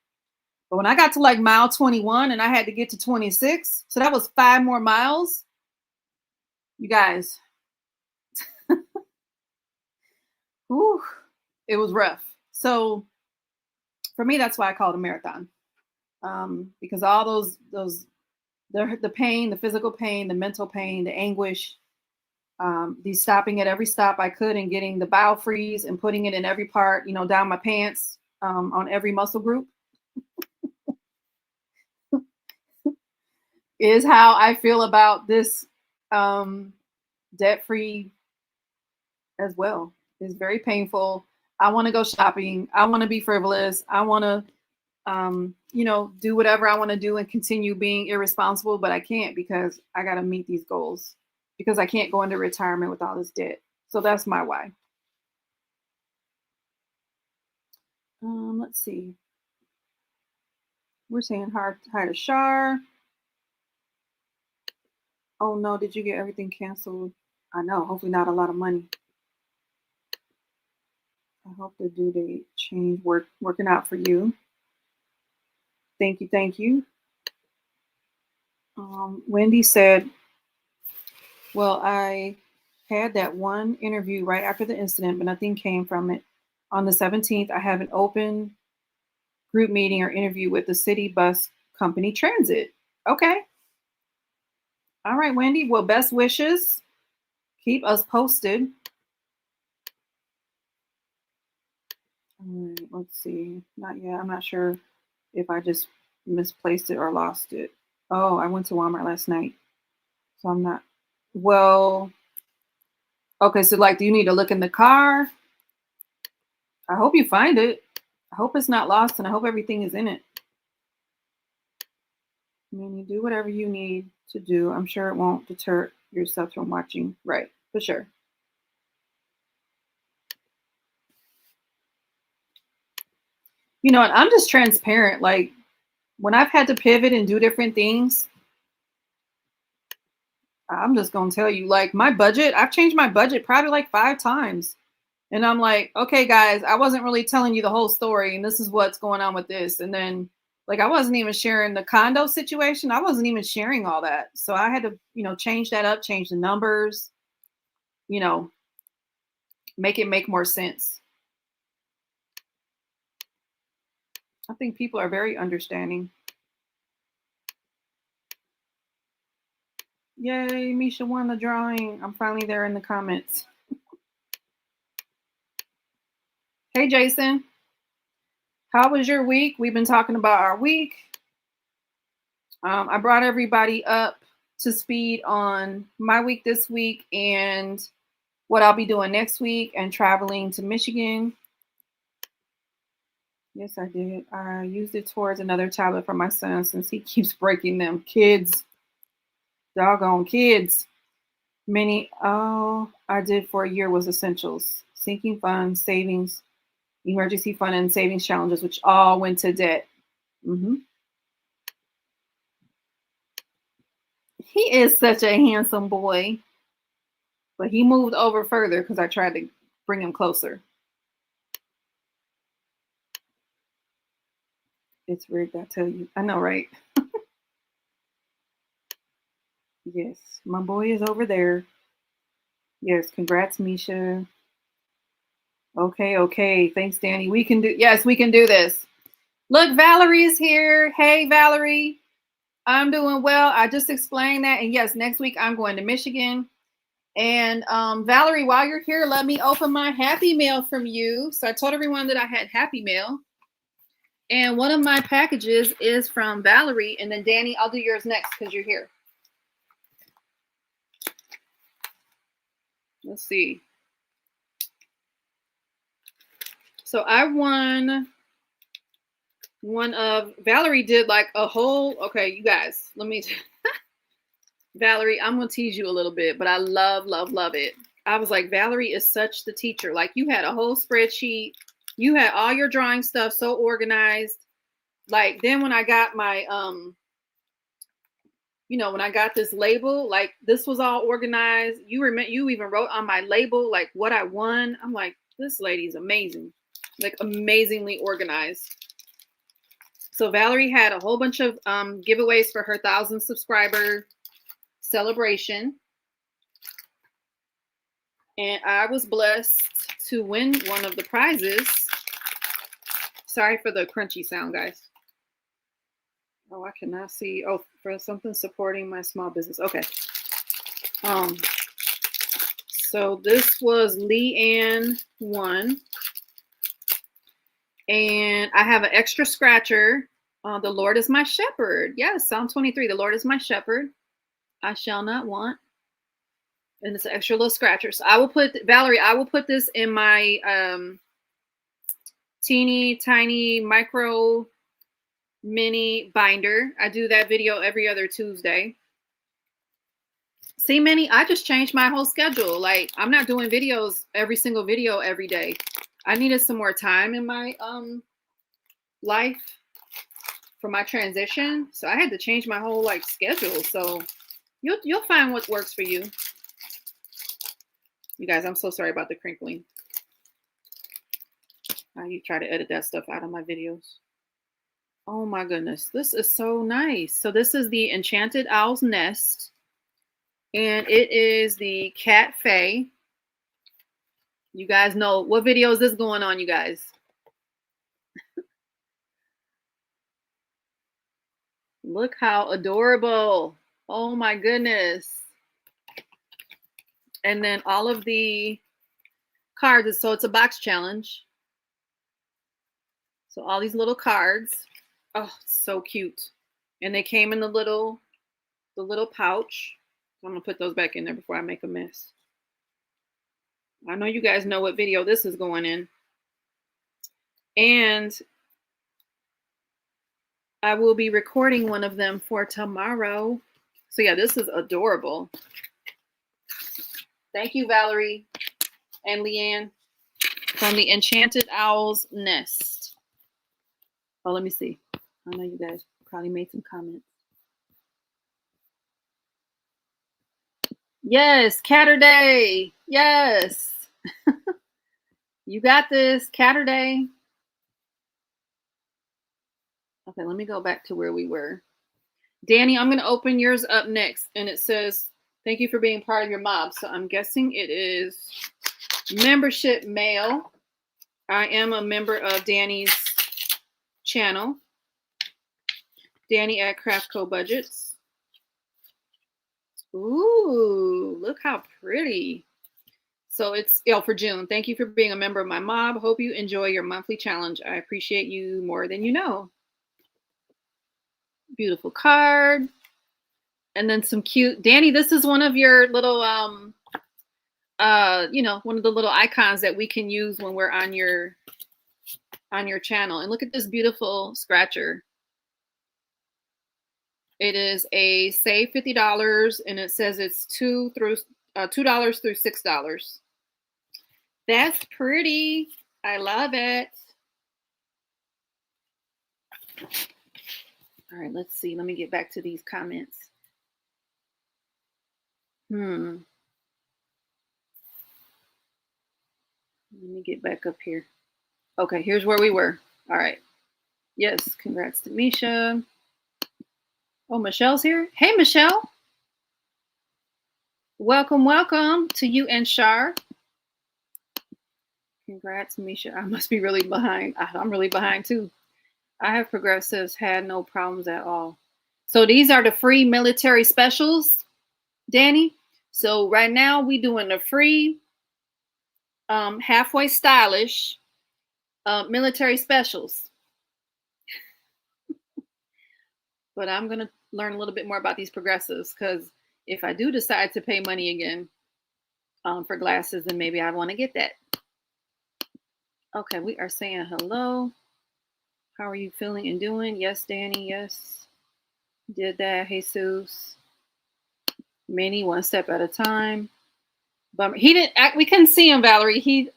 But when I got to like mile 21 and I had to get to 26, so that was 5 more miles, you guys, whew, it was rough. So for me that's why I call it a marathon. Because all those the pain, the physical pain, the mental pain, the anguish, the stopping at every stop I could and getting the bowel freeze and putting it in every part, down my pants, on every muscle group is how I feel about this debt free as well. It's very painful. I want to go shopping. I want to be frivolous. I want to, do whatever I want to do and continue being irresponsible, but I can't because I got to meet these goals because I can't go into retirement with all this debt. So that's my why. Let's see. We're saying hi to Shar. Oh no, did you get everything canceled? I know. Hopefully not a lot of money. I hope the due date change working out for you. Thank you, thank you. Wendy said, "Well, I had that one interview right after the incident, but nothing came from it. On the 17th, I have an open group meeting or interview with the city bus company Transit." Okay. All right, Wendy. Well, best wishes. Keep us posted. All right, let's see. Not yet. I'm not sure if I just misplaced it or lost it. Oh, I went to Walmart last night, so I'm not. Well, okay. So, like, do you need to look in the car? I hope you find it. I hope it's not lost, and I hope everything is in it. I mean, you do whatever you need to do. I'm sure it won't deter yourself from watching. Right, for sure. And I'm just transparent. Like, when I've had to pivot and do different things, I'm just gonna tell you, like my budget, I've changed my budget probably like 5 times. And I'm like, okay, guys, I wasn't really telling you the whole story, and this is what's going on with this. And then, like, I wasn't even sharing the condo situation. I wasn't even sharing all that. So I had to, change that up, change the numbers, you know, make it make more sense. I think people are very understanding. Yay, Misha won the drawing. I'm finally there in the comments. Hey, Jason. How was your week? We've been talking about our week. I brought everybody up to speed on my week this week and what I'll be doing next week and traveling to Michigan. Yes, I did. I used it towards another tablet for my son since he keeps breaking them. Kids, doggone kids. I did for a year was essentials, sinking funds, savings, emergency fund, and savings challenges, which all went to debt. Hmm. He is such a handsome boy, but he moved over further because I tried to bring him closer. It's rigged, I tell you. I know, right? Yes, my boy is over there. Yes, congrats, Misha. Okay, okay. Thanks, Danny. We can do, yes, we can do this. Look, Valerie is here. Hey, Valerie. I'm doing well. I just explained that. And yes, next week I'm going to Michigan. And Valerie, while you're here, let me open my Happy Mail from you. So I told everyone that I had Happy Mail. And one of my packages is from Valerie. And then Danny, I'll do yours next because you're here. Let's see. So I won one of, Valerie did like a whole, okay, you guys, let me, Valerie, I'm going to tease you a little bit, but I love, love, love it. I was like, Valerie is such the teacher. Like, you had a whole spreadsheet. You had all your drawing stuff so organized. Like, then when I got my, you know, when I got this label, like, this was all organized. You even wrote on my label, like, what I won. I'm like, this lady's amazing. Like, amazingly organized. So Valerie had a whole bunch of giveaways for her 1,000 subscriber celebration. And I was blessed to win one of the prizes. Sorry for the crunchy sound, guys. Oh, I cannot see. Oh, for something supporting my small business. Okay. So this was Leanne 1. And I have an extra scratcher. The Lord is my shepherd. Yes, Psalm 23. The Lord is my shepherd. I shall not want. And it's an extra little scratcher. So I will put, Valerie, I will put this in my teeny tiny micro mini binder. I do that video every other Tuesday. See, Minnie, I just changed my whole schedule. Like, I'm not doing videos, every single video every day. I needed some more time in my life for my transition. So I had to change my whole like schedule. So you'll find what works for you. You guys, I'm so sorry about the crinkling. You try to edit that stuff out of my videos. Oh my goodness, this is so nice. So this is the Enchanted Owl's Nest. And it is the Cat Fae. You guys know, what video is this going on, you guys? Look how adorable. Oh my goodness. And then all of the cards, so it's a box challenge. So all these little cards. Oh, so cute. And they came in the little pouch. I'm gonna put those back in there before I make a mess. I know you guys know what video this is going in. And I will be recording one of them for tomorrow. So yeah, this is adorable. Thank you, Valerie and Leanne from the Enchanted Owl's Nest. Oh, let me see. I know you guys probably made some comments. Yes, Catterday. Yes. You got this, Catterday. Okay, let me go back to where we were. Danny, I'm going to open yours up next. And it says, thank you for being part of your mob. So I'm guessing it is membership mail. I am a member of Danny's channel. Danny at Craftco Budgets. Ooh, look how pretty. So it's for June. Thank you for being a member of my mob. Hope you enjoy your monthly challenge. I appreciate you more than you know. Beautiful card. And then some cute, Danny, this is one of your little, you know, one of the little icons that we can use when we're on your channel. And look at this beautiful scratcher. It is a save $50 and it says it's $2 through $6. That's pretty. I love it. All right, let's see. Let me get back to these comments. Let me get back up here. Okay, here's where we were. All right. Yes, congrats to Misha. Oh, Michelle's here. Hey, Michelle. Welcome, welcome to you and Shar. Congrats, Misha. I must be really behind. I'm really behind too. I have progressives, had no problems at all. So these are the free military specials, Danny. So right now we doing the free halfway stylish military specials. But I'm going to learn a little bit more about these progressives, because if I do decide to pay money again for glasses, then maybe I want to get that. Okay, we are saying hello. How are you feeling and doing? Yes, Danny, yes. Did that, Jesus. Many, one step at a time. But he didn't we couldn't see him, Valerie. He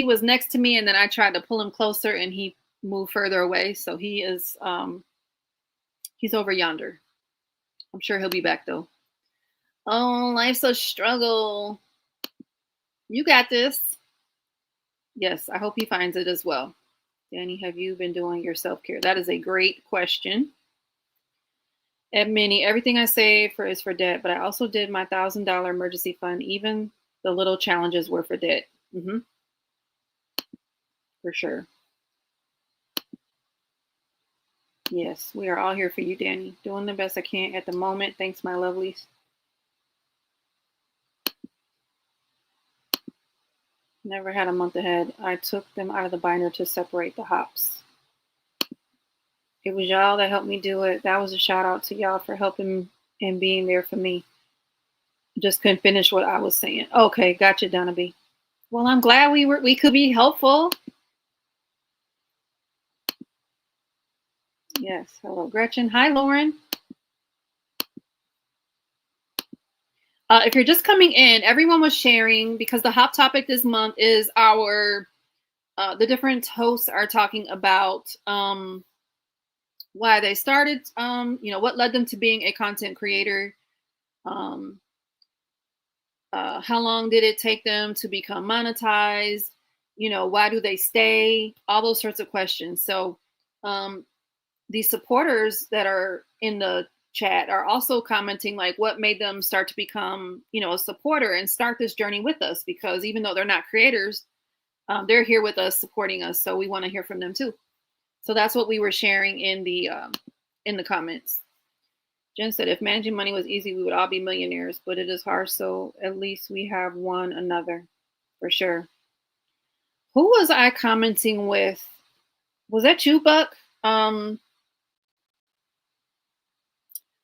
was next to me, and then I tried to pull him closer and he moved further away. So he is he's over yonder. I'm sure he'll be back though. Oh, life's a struggle. You got this. Yes, I hope he finds it as well. Danny, have you been doing your self-care? That is a great question. At Minnie, everything I save for is for debt, but I also did my $1,000 emergency fund. Even the little challenges were for debt. For sure. Yes, we are all here for you, Danny. Doing the best I can at the moment. Thanks, my lovelies. Never had a month ahead. I took them out of the binder to separate the hops. It was y'all that helped me do it. That was a shout out to y'all for helping and being there for me. Just couldn't finish what I was saying. Okay, gotcha, Donna B. Well, I'm glad we could be helpful. Yes. Hello, Gretchen. Hi, Lauren. If you're just coming in, everyone was sharing, because the hot topic this month is our the different hosts are talking about why they started, what led them to being a content creator, how long did it take them to become monetized, why do they stay, all those sorts of questions. So these supporters that are in the chat are also commenting, like, what made them start to become, a supporter and start this journey with us, because even though they're not creators, they're here with us, supporting us. So we want to hear from them too. So that's what we were sharing in the comments. Jen said, if managing money was easy, we would all be millionaires, but it is hard. So at least we have one another, for sure. Who was I commenting with? Was that you, Buck?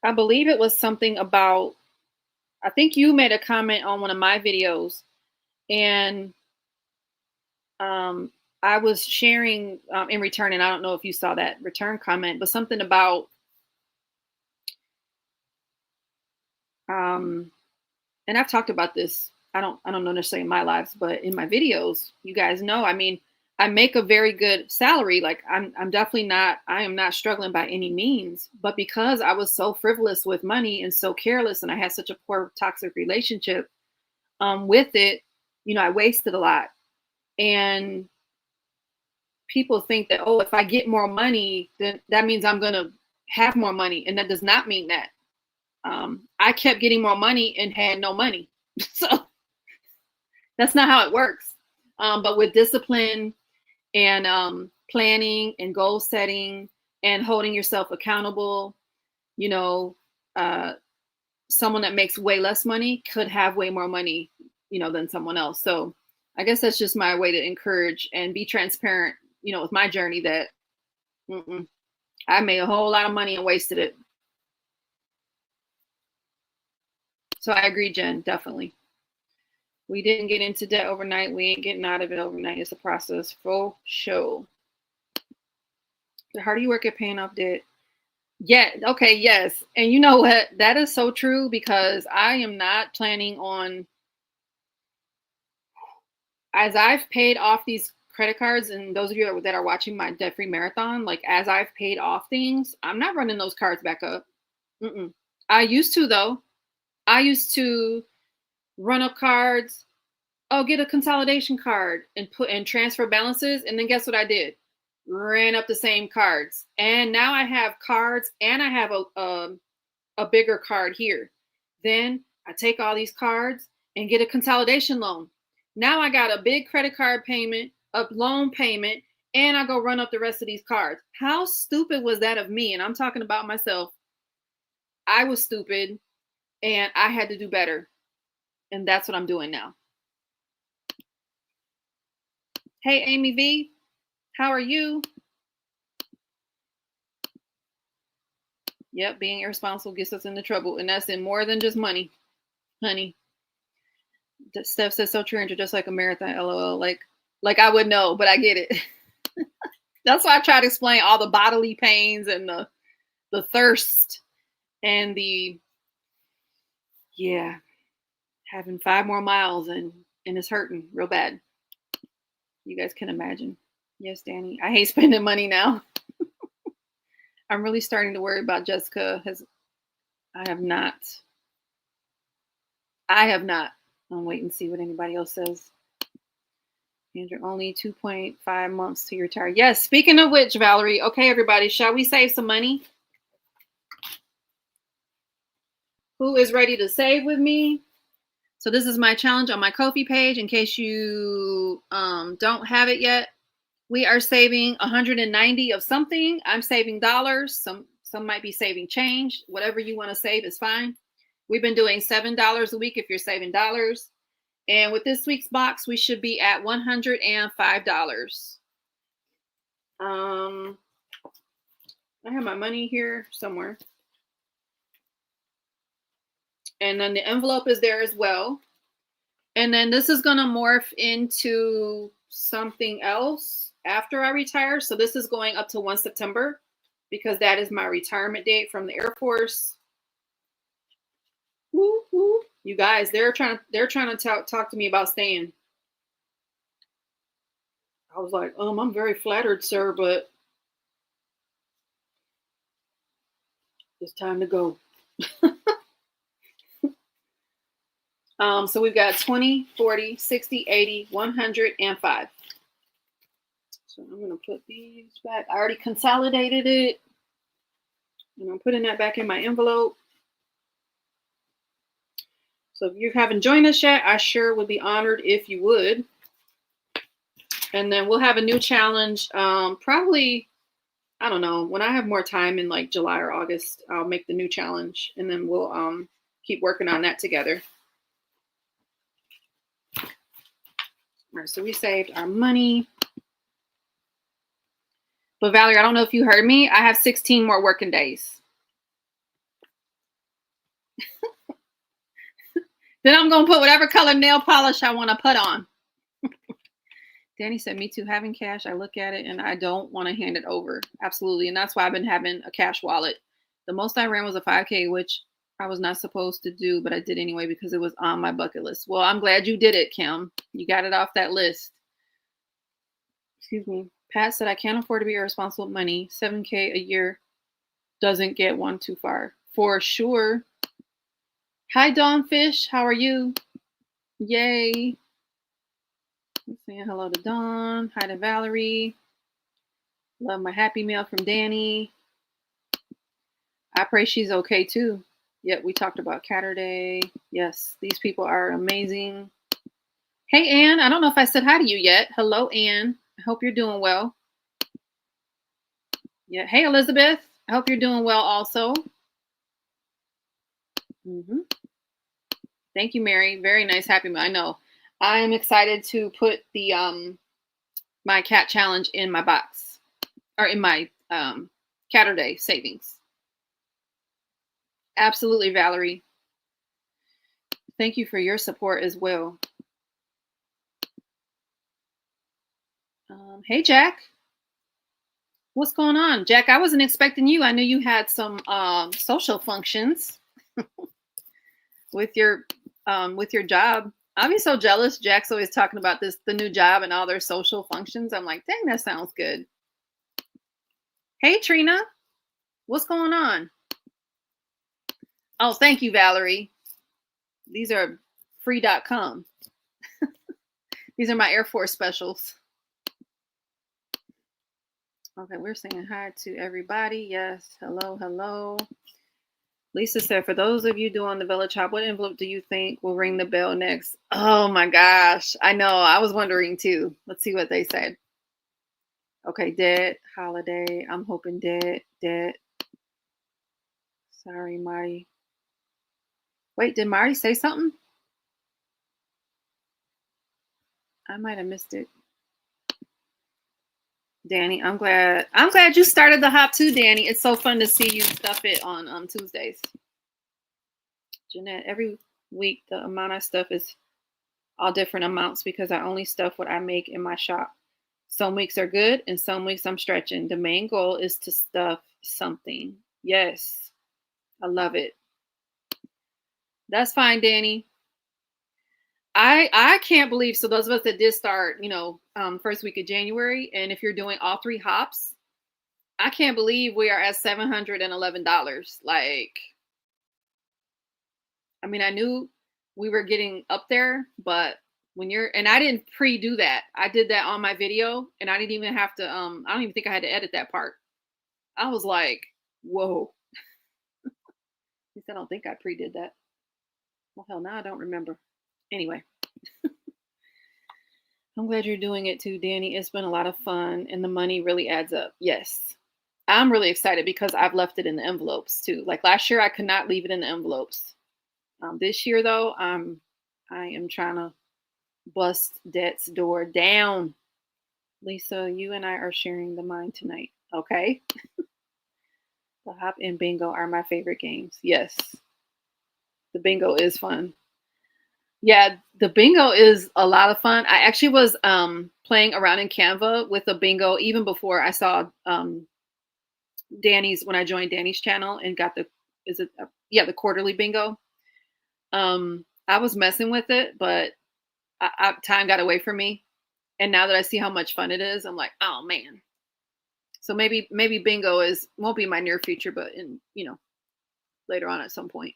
I believe it was something about, I think you made a comment on one of my videos, and I was sharing in return, and I don't know if you saw that return comment, but something about and I've talked about this, I don't know necessarily in my lives, but in my videos, you guys know, I mean, I make a very good salary. Like I am not struggling by any means, but because I was so frivolous with money and so careless, and I had such a poor toxic relationship with it, I wasted a lot. And people think that, oh, if I get more money, then that means I'm going to have more money. And that does not mean that. I kept getting more money and had no money. So that's not how it works. But with discipline and planning and goal setting and holding yourself accountable, someone that makes way less money could have way more money, than someone else. So I guess that's just my way to encourage and be transparent, with my journey, that I made a whole lot of money and wasted it. So I agree, Jen, definitely. We didn't get into debt overnight. We ain't getting out of it overnight. It's a process, for sure. The harder you work at paying off debt. Yeah, okay, yes. And you know what? That is so true, because I am not planning on, as I've paid off these credit cards, and those of you that are watching my debt-free marathon, like as I've paid off things, I'm not running those cards back up. I used to, though. I used to run up cards, oh, get a consolidation card and put and transfer balances. And then guess what I did? Ran up the same cards. And now I have cards and I have a bigger card here. Then I take all these cards and get a consolidation loan. Now I got a big credit card payment, a loan payment, and I go run up the rest of these cards. How stupid was that of me? And I'm talking about myself. I was stupid and I had to do better. And that's what I'm doing now. Hey, Amy V, how are you? Yep, being irresponsible gets us into trouble. And that's in more than just money, honey. Steph says so true, just like a marathon, LOL. Like I would know, but I get it. That's why I try to explain all the bodily pains and the thirst and having 5 more miles and it's hurting real bad. You guys can imagine. Yes, Danny. I hate spending money now. I'm really starting to worry about Jessica. I have not. I'll wait and see what anybody else says. Andrew, only 2.5 months to retire. Yes, speaking of which, Valerie, okay, everybody, shall we save some money? Who is ready to save with me? So this is my challenge on my Ko-fi page. In case you don't have it yet, we are saving 190 of something. I'm saving dollars. Some might be saving change. Whatever you want to save is fine. We've been doing $7 a week if you're saving dollars. And with this week's box, we should be at $105. I have my money here somewhere. And then the envelope is there as well. And then this is going to morph into something else after I retire. So this is going up to 1 September because that is my retirement date from the Air Force. Woo, woo. You guys, they're trying to talk to me about staying. I was like, I'm very flattered, sir, but it's time to go. So we've got 20, 40, 60, 80, 100, and 5. So I'm going to put these back. I already consolidated it. And I'm putting that back in my envelope. So if you haven't joined us yet, I sure would be honored if you would. And then we'll have a new challenge. Probably, I don't know, when I have more time in like July or August, I'll make the new challenge. And then we'll keep working on that together. All right, so we saved our money. But Valerie, I don't know if you heard me. I have 16 more working days. Then I'm going to put whatever color nail polish I want to put on. Danny said, me too, having cash, I look at it and I don't want to hand it over. Absolutely. And that's why I've been having a cash wallet. The most I ran was a 5K, which I was not supposed to do, but I did anyway because it was on my bucket list. Well, I'm glad you did it, Kim. You got it off that list. Excuse me. Pat said, I can't afford to be irresponsible with money. 7K a year doesn't get one too far. For sure. Hi, Dawn Fish. How are you? Yay. Saying hello to Dawn. Hi to Valerie. Love my happy mail from Danny. I pray she's okay too. Yep, we talked about Catterday. Yes, these people are amazing. Hey, Ann. I don't know if I said hi to you yet. Hello, Ann. I hope you're doing well. Yeah. Hey, Elizabeth. I hope you're doing well also. Thank you, Mary. Very nice, happy mail. I know. I'm excited to put the my cat challenge in my box or in my Catterday savings. Absolutely, Valerie. Thank you for your support as well. Hey, Jack. What's going on? Jack, I wasn't expecting you. I knew you had some social functions with your job. I'll be so jealous. Jack's always talking about the new job and all their social functions. I'm like, dang, that sounds good. Hey, Trina. What's going on? Oh, thank you, Valerie. These are free.com. These are my Air Force specials. Okay, we're saying hi to everybody. Yes. Hello, hello. Lisa said, for those of you doing the Village Hop, what envelope do you think will ring the bell next? Oh my gosh. I know. I was wondering too. Let's see what they said. Okay, dead. Holiday. I'm hoping dead. Dead. Sorry, Marty. Wait, did Marty say something? I might have missed it. Danny, I'm glad you started the hop too, Danny. It's so fun to see you stuff it on Tuesdays. Jeanette, every week the amount I stuff is all different amounts because I only stuff what I make in my shop. Some weeks are good and some weeks I'm stretching. The main goal is to stuff something. Yes. I love it. That's fine, Danny. I can't believe, so those of us that did start, first week of January, and if you're doing all 3 hops, I can't believe we are at $711. Like, I mean, I knew we were getting up there, but and I didn't pre-do that. I did that on my video, and I didn't even have to, I don't even think I had to edit that part. I was like, whoa. At least I don't think I pre-did that. Well, hell, now I don't remember. Anyway. I'm glad you're doing it too, Danny. It's been a lot of fun and the money really adds up. Yes. I'm really excited because I've left it in the envelopes too. Like last year, I could not leave it in the envelopes. This year though, I am trying to bust debt's door down. Lisa, you and I are sharing the mind tonight. Okay. The hop and bingo are my favorite games. Yes. The bingo is fun. Yeah, the bingo is a lot of fun. I actually was playing around in Canva with the bingo even before I saw Danny's, when I joined Danny's channel and got the quarterly bingo. I was messing with it, but time got away from me. And now that I see how much fun it is, I'm like, oh man. So maybe bingo won't be my near future, but later on at some point.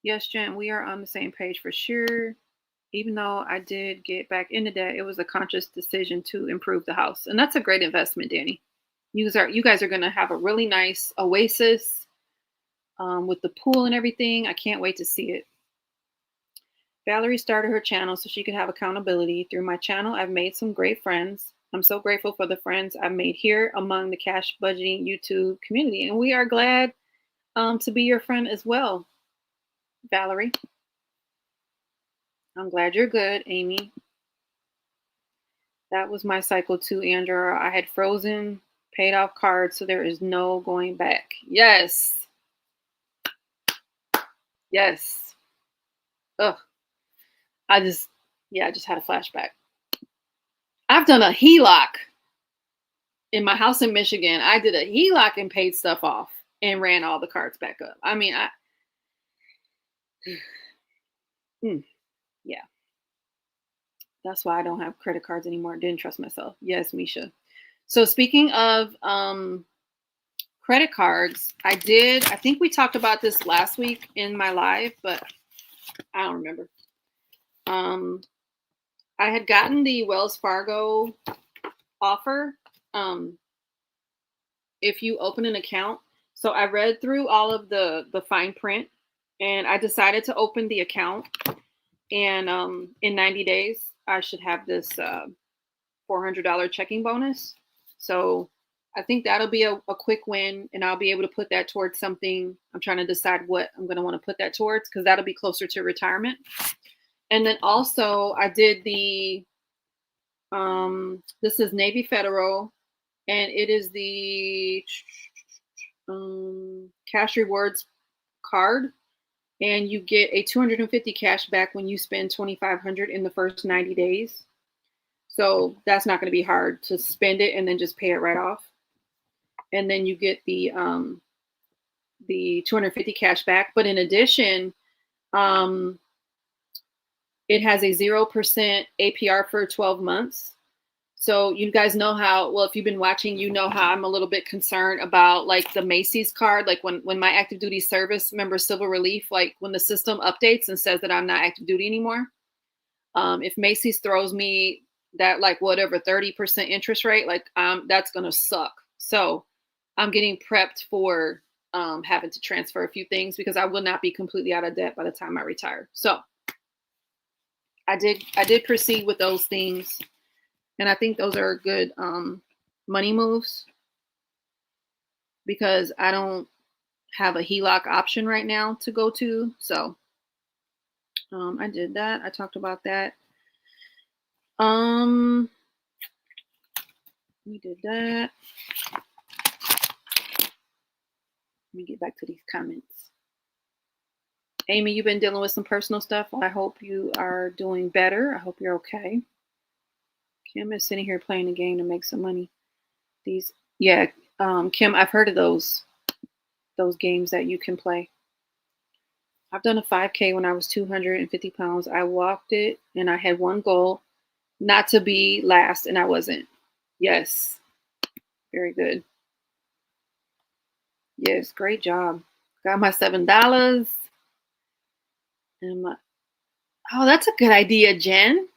Yes, Jen, we are on the same page for sure. Even though I did get back into debt, it was a conscious decision to improve the house. And that's a great investment, Danny. You guys are going to have a really nice oasis with the pool and everything. I can't wait to see it. Valerie started her channel so she could have accountability. Through my channel, I've made some great friends. I'm so grateful for the friends I've made here among the cash budgeting YouTube community. And we are glad to be your friend as well. Valerie, I'm glad you're good, Amy. That was my cycle too, Andrew. I had frozen, paid off cards, so there is no going back. Yes. Yes. Ugh. I just had a flashback. I've done a HELOC in my house in Michigan. I did a HELOC and paid stuff off and ran all the cards back up. I mean, yeah. That's why I don't have credit cards anymore. Didn't trust myself. Yes, Misha. So speaking of credit cards, I think we talked about this last week in my live, but I don't remember. I had gotten the Wells Fargo offer if you open an account. So I read through all of the fine print and I decided to open the account. And in 90 days, I should have this $400 checking bonus. So I think that'll be a quick win, and I'll be able to put that towards something. I'm trying to decide what I'm going to want to put that towards because that'll be closer to retirement. And then also I did the, this is Navy Federal, and it is the cash rewards card. And you get a $250 cash back when you spend $2,500 in the first 90 days. So that's not going to be hard to spend it and then just pay it right off. And then you get the $250 cash back. But in addition, it has a 0% APR for 12 months. So you guys know how, well, if you've been watching, you know how I'm a little bit concerned about like the Macy's card. Like when my active duty service member civil relief, like when the system updates and says that I'm not active duty anymore, If Macy's throws me that like whatever 30% interest rate, like that's gonna suck. So I'm getting prepped for having to transfer a few things because I will not be completely out of debt by the time I retire. So I did proceed with those things, and I think those are good money moves because I don't have a HELOC option right now to go to. So I did that. I talked about that. We did that. Let me get back to these comments. Amy, you've been dealing with some personal stuff. I hope you are doing better. I hope you're okay. Kim is sitting here playing a game to make some money. Kim, I've heard of those games that you can play. I've done a 5K when I was 250 pounds. I walked it and I had one goal, not to be last, and I wasn't. Yes. Very good. Yes, great job. Got my $7. And oh, that's a good idea, Jen.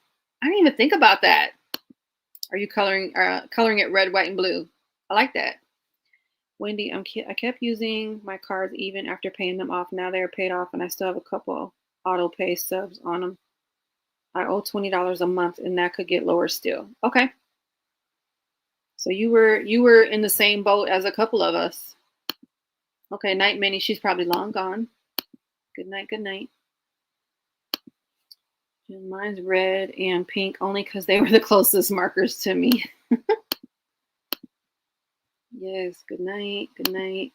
I didn't even think about that. Are you coloring it red, white, and blue? I like that. Wendy, I kept using my cards even after paying them off. Now they're paid off, and I still have a couple auto pay subs on them. I owe $20 a month, and that could get lower still. Okay. So you were in the same boat as a couple of us. Okay, night Minnie, she's probably long gone. Good night, good night. And mine's red and pink only because they were the closest markers to me. Yes, good night, good night.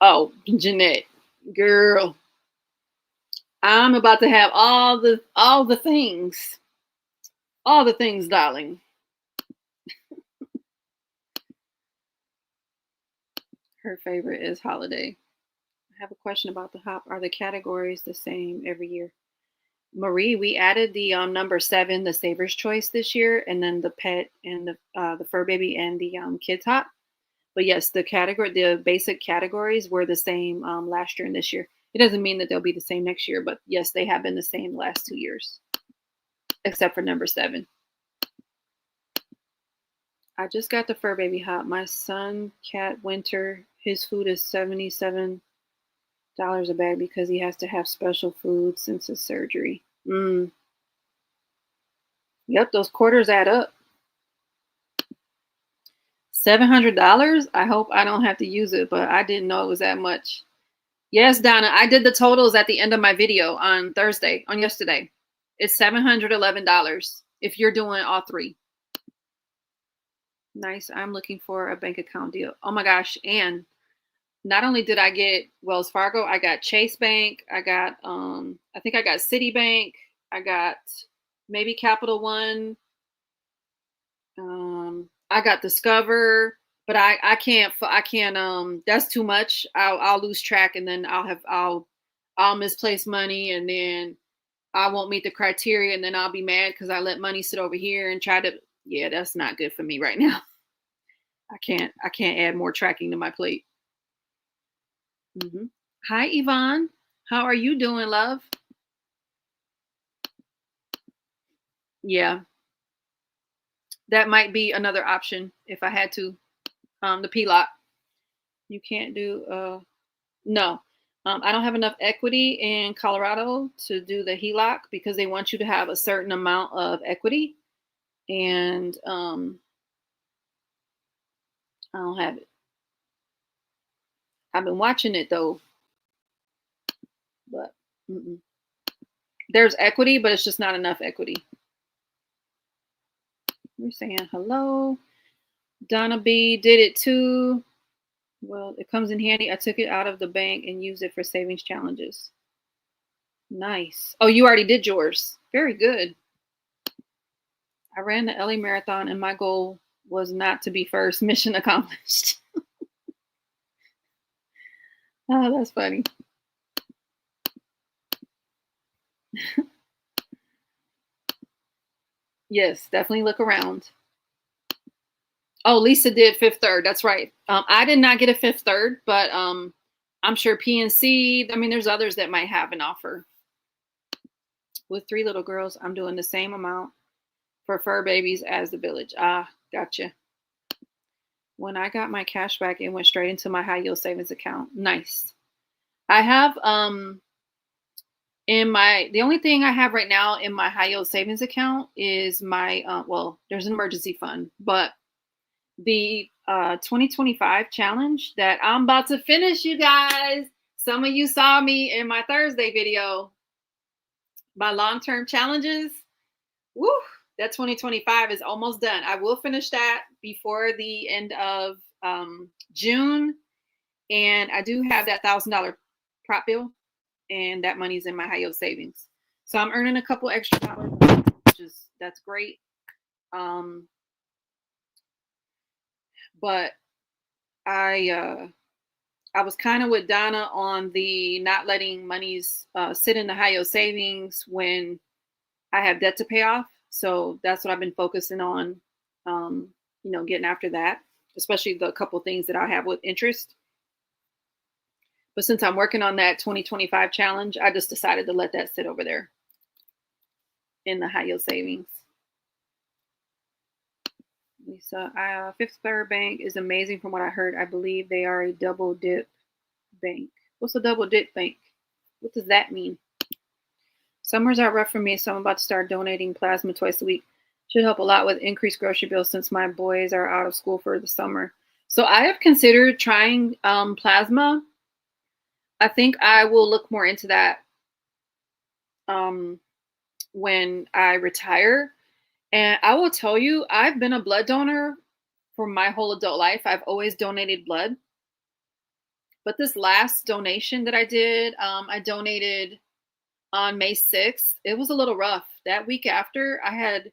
Oh, Jeanette, girl, I'm about to have all the things. All the things, darling. Her favorite is holiday. I have a question about the hop. Are the categories the same every year? Marie, we added the number 7, the Saver's Choice this year, and then the pet and the fur baby and the kids hop. But yes, the basic categories were the same last year and this year. It doesn't mean that they'll be the same next year, but yes, they have been the same the last 2 years, except for number 7. I just got the fur baby hop. My son, Cat Winter, his food is $77 a bag because he has to have special food since his surgery. Yep, those quarters add up. $700? I hope I don't have to use it, but I didn't know it was that much. Yes, Donna, I did the totals at the end of my video on yesterday. It's $711 if you're doing all 3. Nice. I'm looking for a bank account deal. Oh my gosh. And not only did I get Wells Fargo, I got Chase Bank. I got, I think I got Citibank. I got maybe Capital One. I got Discover, but I can't, that's too much. I'll lose track, and then I'll misplace money, and then I won't meet the criteria, and then I'll be mad because I let money sit over here and yeah, that's not good for me right now. I can't add more tracking to my plate. Hi, Yvonne. How are you doing, love? Yeah. That might be another option if I had to. The PLOC. You can't do, no. I don't have enough equity in Colorado to do the HELOC because they want you to have a certain amount of equity. And I don't have it. I've been watching it though. But there's equity, but it's just not enough equity. We're saying hello. Donna B did it too. Well, it comes in handy. I took it out of the bank and used it for savings challenges. Nice. Oh, you already did yours. Very good. I ran the LA Marathon and my goal was not to be first. Mission accomplished. Oh, that's funny. Yes, definitely look around. Oh, Lisa did 5th third. That's right. I did not get a 5th third, but I'm sure PNC. I mean, there's others that might have an offer. With 3 little girls, I'm doing the same amount for fur babies as the village. Ah, gotcha. When I got my cash back, it went straight into my high yield savings account. Nice. I have the only thing I have right now in my high yield savings account is my well, there's an emergency fund, but the 2025 challenge that I'm about to finish, you guys. Some of you saw me in my Thursday video. My long-term challenges. Woo! That 2025 is almost done. I will finish that before the end of June. And I do have that $1,000 prop bill, and that money's in my high yield savings. So I'm earning a couple extra dollars, that's great. But I was kind of with Donna on the not letting monies sit in the high yield savings when I have debt to pay off. So that's what I've been focusing on, getting after that, especially the couple things that I have with interest. But since I'm working on that 2025 challenge, I just decided to let that sit over there in the high yield savings. Lisa, Fifth Third Bank is amazing from what I heard. I believe they are a double dip bank. What's a double dip bank? What does that mean? Summers are rough for me, so I'm about to start donating plasma twice a week. Should help a lot with increased grocery bills since my boys are out of school for the summer. So I have considered trying plasma. I think I will look more into that when I retire. And I will tell you, I've been a blood donor for my whole adult life. I've always donated blood. But this last donation that I did, I donated on May 6th. It was a little rough. That week after, I had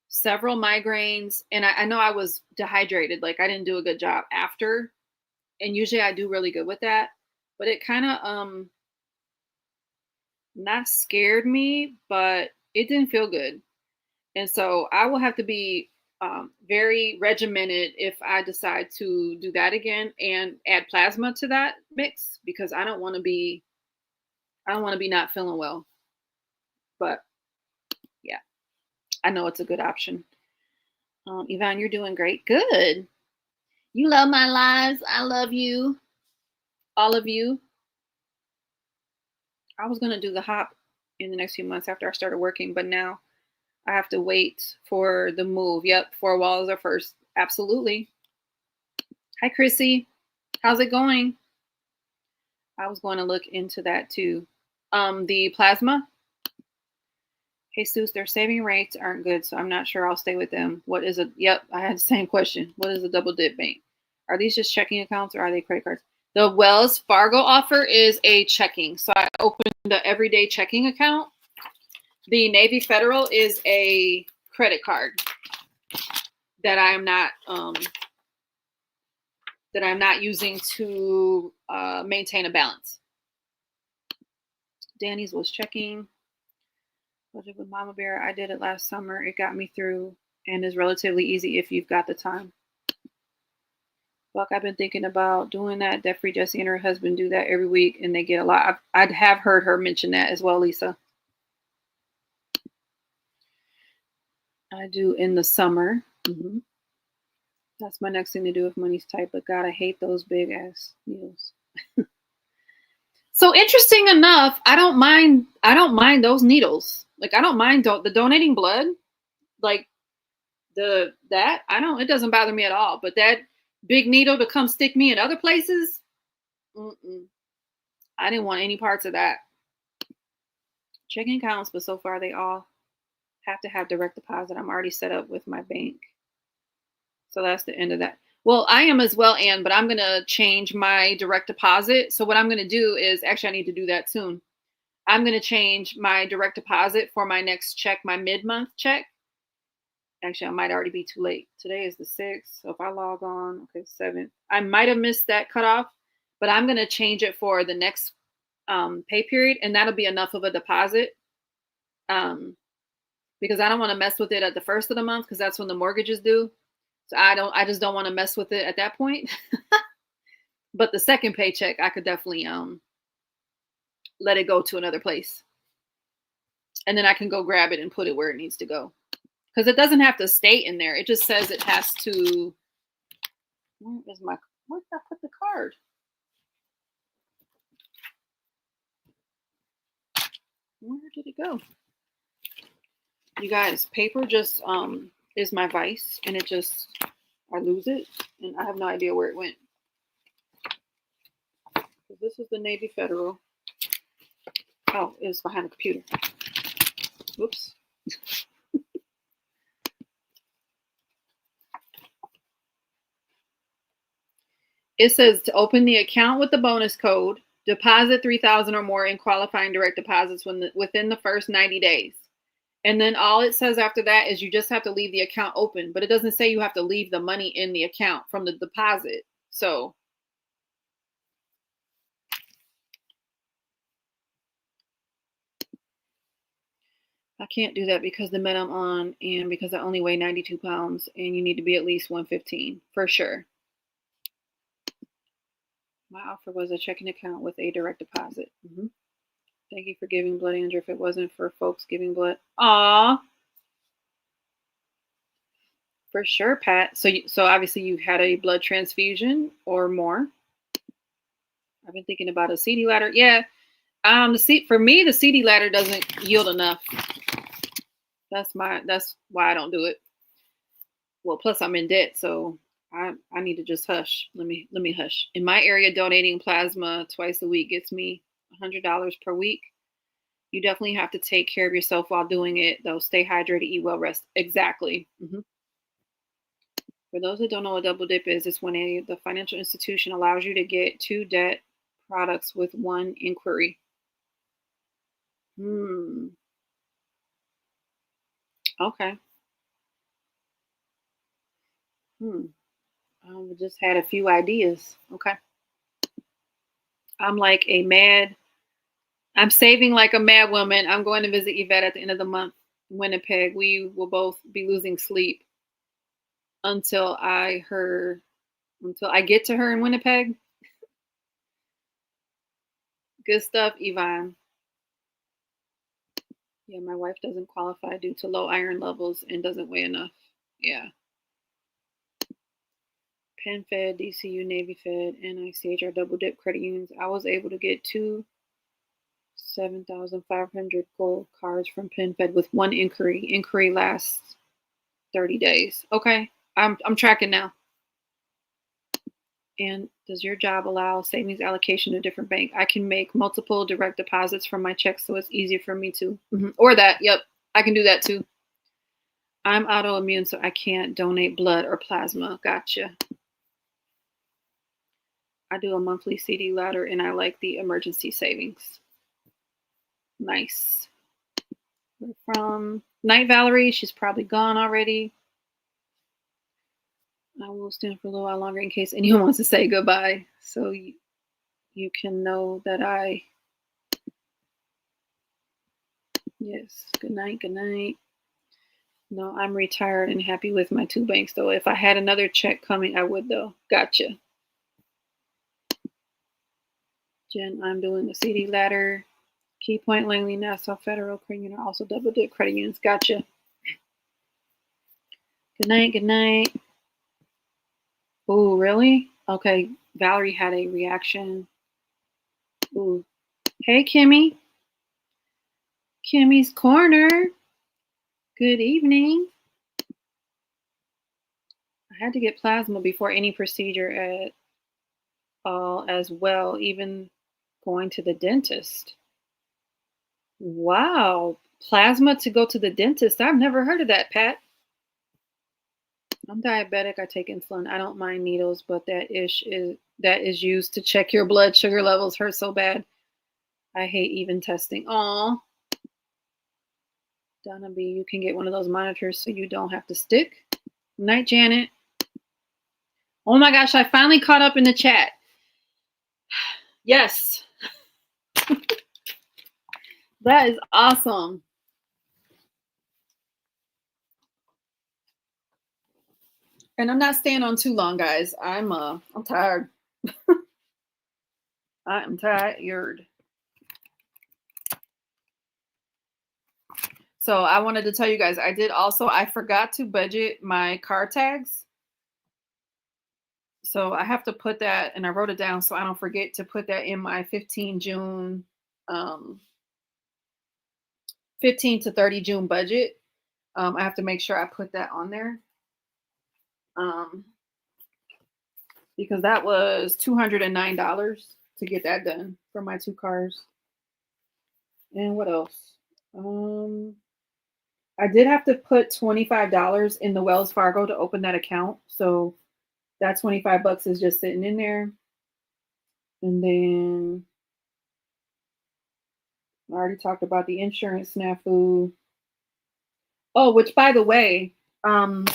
several migraines, and I know I was dehydrated. Like, I didn't do a good job after. And usually I do really good with that. But it kind of not scared me, but it didn't feel good. And so I will have to be very regimented if I decide to do that again and add plasma to that mix, because I don't want to be not feeling well. But yeah, I know it's a good option. Yvonne, you're doing great. Good. You love my lives. I love you. All of you. I was going to do the hop in the next few months after I started working, but now I have to wait for the move. Yep, 4 walls are first. Absolutely. Hi, Chrissy. How's it going? I was going to look into that too. The plasma. Jesus, their saving rates aren't good, so I'm not sure I'll stay with them. What is yep, I had the same question. What is a double dip bank? Are these just checking accounts or are they credit cards? The Wells Fargo offer is a checking. So I opened the everyday checking account. The Navy Federal is a credit card that I'm not using to maintain a balance. Danny's was checking. Budget with Mama Bear. I did it last summer. It got me through and is relatively easy if you've got the time. Buck, I've been thinking about doing that. Debt-free Jessie and her husband do that every week, and they get a lot. I'd have heard her mention that as well, Lisa. I do in the summer. Mm-hmm. That's my next thing to do if money's tight. But God, I hate those big ass needles. So interesting enough, I don't mind those needles. Like, I don't mind the donating blood. Like it doesn't bother me at all. But that big needle to come stick me in other places, I didn't want any parts of that. Checking accounts, but so far they all have to have direct deposit. I'm already set up with my bank. So that's the end of that. Well, I am as well, Ann, but I'm going to change my direct deposit. So what I'm going to do is, actually, I need to do that soon. I'm going to change my direct deposit for my next check, my mid-month check. Actually, I might already be too late. Today is the 6th. So if I log on, okay, 7th. I might have missed that cutoff, but I'm going to change it for the next pay period. And that'll be enough of a deposit. Because I don't want to mess with it at the first of the month, because that's when the mortgage is due. So I just don't want to mess with it at that point. But the second paycheck, I could definitely let it go to another place. and then I can go grab it and put it where it needs to go. Because it doesn't have to stay in there. It just says it has to. Where did I put the card? Where did it go? You guys, paper just is my vice, and it just, I lose it, and I have no idea where it went. This is the Navy Federal. Oh, it was behind the computer. Whoops. It says to open the account with the bonus code, deposit $3,000 or more in qualifying direct deposits within the first 90 days. And then all it says after that is you just have to leave the account open, but it doesn't say you have to leave the money in the account from the deposit. So I can't do that because the med I'm on and because I only weigh 92 pounds and you need to be at least 115 for sure. My offer was a checking account with a direct deposit. Mm-hmm. Thank you for giving blood, Andrew. If it wasn't for folks giving blood. Aw. For sure, Pat. So obviously you've had a blood transfusion or more. I've been thinking about a CD ladder. Yeah. For me, the CD ladder doesn't yield enough. That's why I don't do it. Well, plus I'm in debt, so I need to just hush. Let me hush. In my area, donating plasma twice a week gets me $100 per week. You definitely have to take care of yourself while doing it, though. Stay hydrated, eat well, rest. Exactly. Mm-hmm. For those that don't know what double dip is, it's when the financial institution allows you to get 2 debt products with 1 inquiry. Okay. I just had a few ideas. Okay. I'm saving like a mad woman. I'm going to visit Yvette at the end of the month, Winnipeg. We will both be losing sleep until I get to her in Winnipeg. Good stuff, Yvonne. Yeah, my wife doesn't qualify due to low iron levels and doesn't weigh enough. Yeah. PenFed, DCU, Navy Fed, NICH are double dip credit unions. I was able to get 2 7,500 gold cards from PenFed with 1 inquiry. Inquiry lasts 30 days. Okay, I'm tracking now. And does your job allow savings allocation to a different bank? I can make multiple direct deposits from my checks, so it's easier for me to. Mm-hmm. Or that. Yep, I can do that too. I'm autoimmune, so I can't donate blood or plasma. Gotcha. I do a monthly CD ladder, and I like the emergency savings. Nice. We're from Night Valerie. She's probably gone already. I will stand for a little while longer in case anyone wants to say goodbye. So you can know that yes. Good night. Good night. No, I'm retired and happy with my 2 banks, though. If I had another check coming, I would, though. Gotcha. Jen, I'm doing the CD ladder. Key Point, Langley, Nassau Federal Credit Union are also double dip credit unions. Gotcha. Good night. Good night. Oh, really? Okay. Valerie had a reaction. Ooh. Hey, Kimmy. Kimmy's Corner. Good evening. I had to get plasma before any procedure at all as well, even going to the dentist. Wow. Plasma to go to the dentist. I've never heard of that, Pat. I'm diabetic. I take insulin. I don't mind needles, but that is used to check your blood sugar levels hurt so bad. I hate even testing. Aw. Donna B, you can get one of those monitors so you don't have to stick. Night, Janet. Oh my gosh, I finally caught up in the chat. Yes. That is awesome. And I'm not staying on too long, guys. I'm tired. I am tired. So I wanted to tell you guys, I forgot to budget my car tags. So I have to put that, and I wrote it down so I don't forget to put that in my 15 June, um, 15 to 30 June budget. I have to make sure I put that on there. Um, because that was $209 to get that done for my two cars. And what else? I did have to put $25 in the Wells Fargo to open that account. So that 25 bucks is just sitting in there. And then I already talked about the insurance snafu. Oh, which by the way, my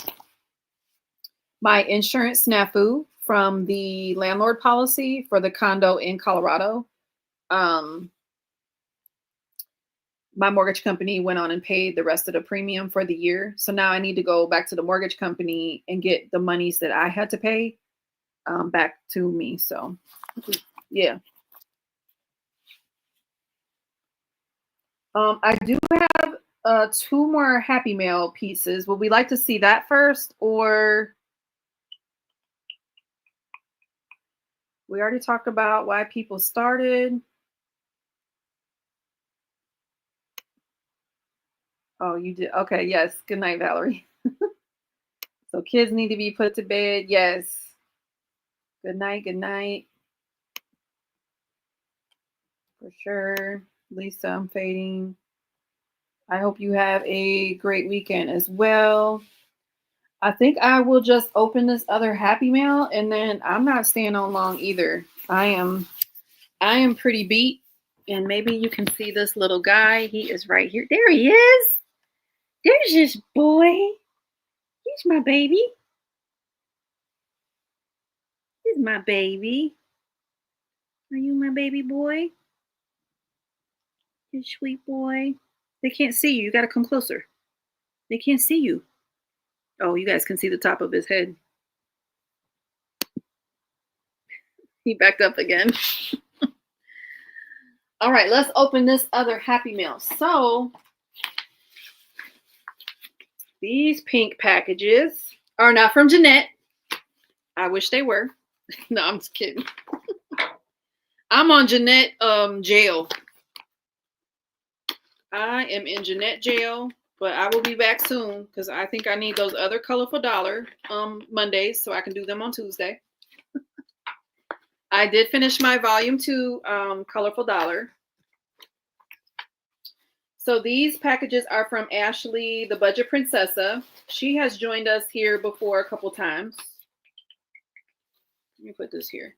insurance snafu from the landlord policy for the condo in Colorado, my mortgage company went on and paid the rest of the premium for the year. So now I need to go back to the mortgage company and get the monies that I had to pay back to me. So yeah. I do have two more Happy Mail pieces. Would we like to see that first, or we already talked about why people started? Oh, you did. Okay, yes. Good night, Valerie. So kids need to be put to bed. Yes. Good night. Good night. For sure. Lisa, I'm fading. I hope you have a great weekend as well. I think I will just open this other Happy Mail, and then I'm not staying on long either. I am pretty beat, and maybe you can see this little guy. He is right here. There he is. There's this boy. He's my baby. He's my baby. Are you my baby boy? You sweet boy. They can't see you. You got to come closer. They can't see you. Oh, you guys can see the top of his head. He backed up again. All right, let's open this other Happy Mail. So these pink packages are not from Jeanette. I wish they were. No, I'm just kidding. I'm on Jeanette jail. I am in Jeanette jail, but I will be back soon because I think I need those other colorful dollar Mondays so I can do them on Tuesday. I did finish my volume 2 colorful dollar. So these packages are from Ashley, the Budget Princessa. She has joined us here before a couple times. Let me put this here.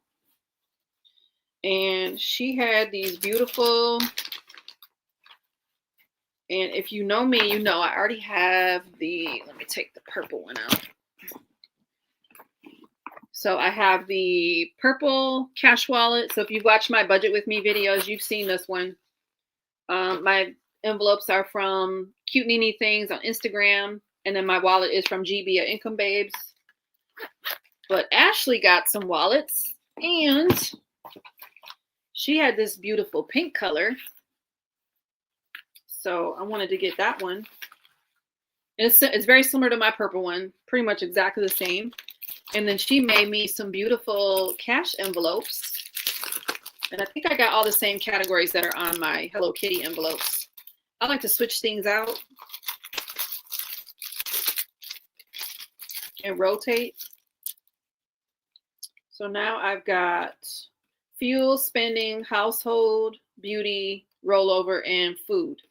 And she had these beautiful, and if you know me, you know I already have the, let me take the purple one out. So I have the purple cash wallet. So if you've watched my Budget With Me videos, you've seen this one. My envelopes are from Cute Nini Things on Instagram. And then my wallet is from GB at Income Babes. But Ashley got some wallets. And she had this beautiful pink color. So I wanted to get that one. And it's very similar to my purple one. Pretty much exactly the same. And then she made me some beautiful cash envelopes. And I think I got all the same categories that are on my Hello Kitty envelopes. I like to switch things out and rotate. So now I've got fuel, spending, household, beauty, rollover, and food.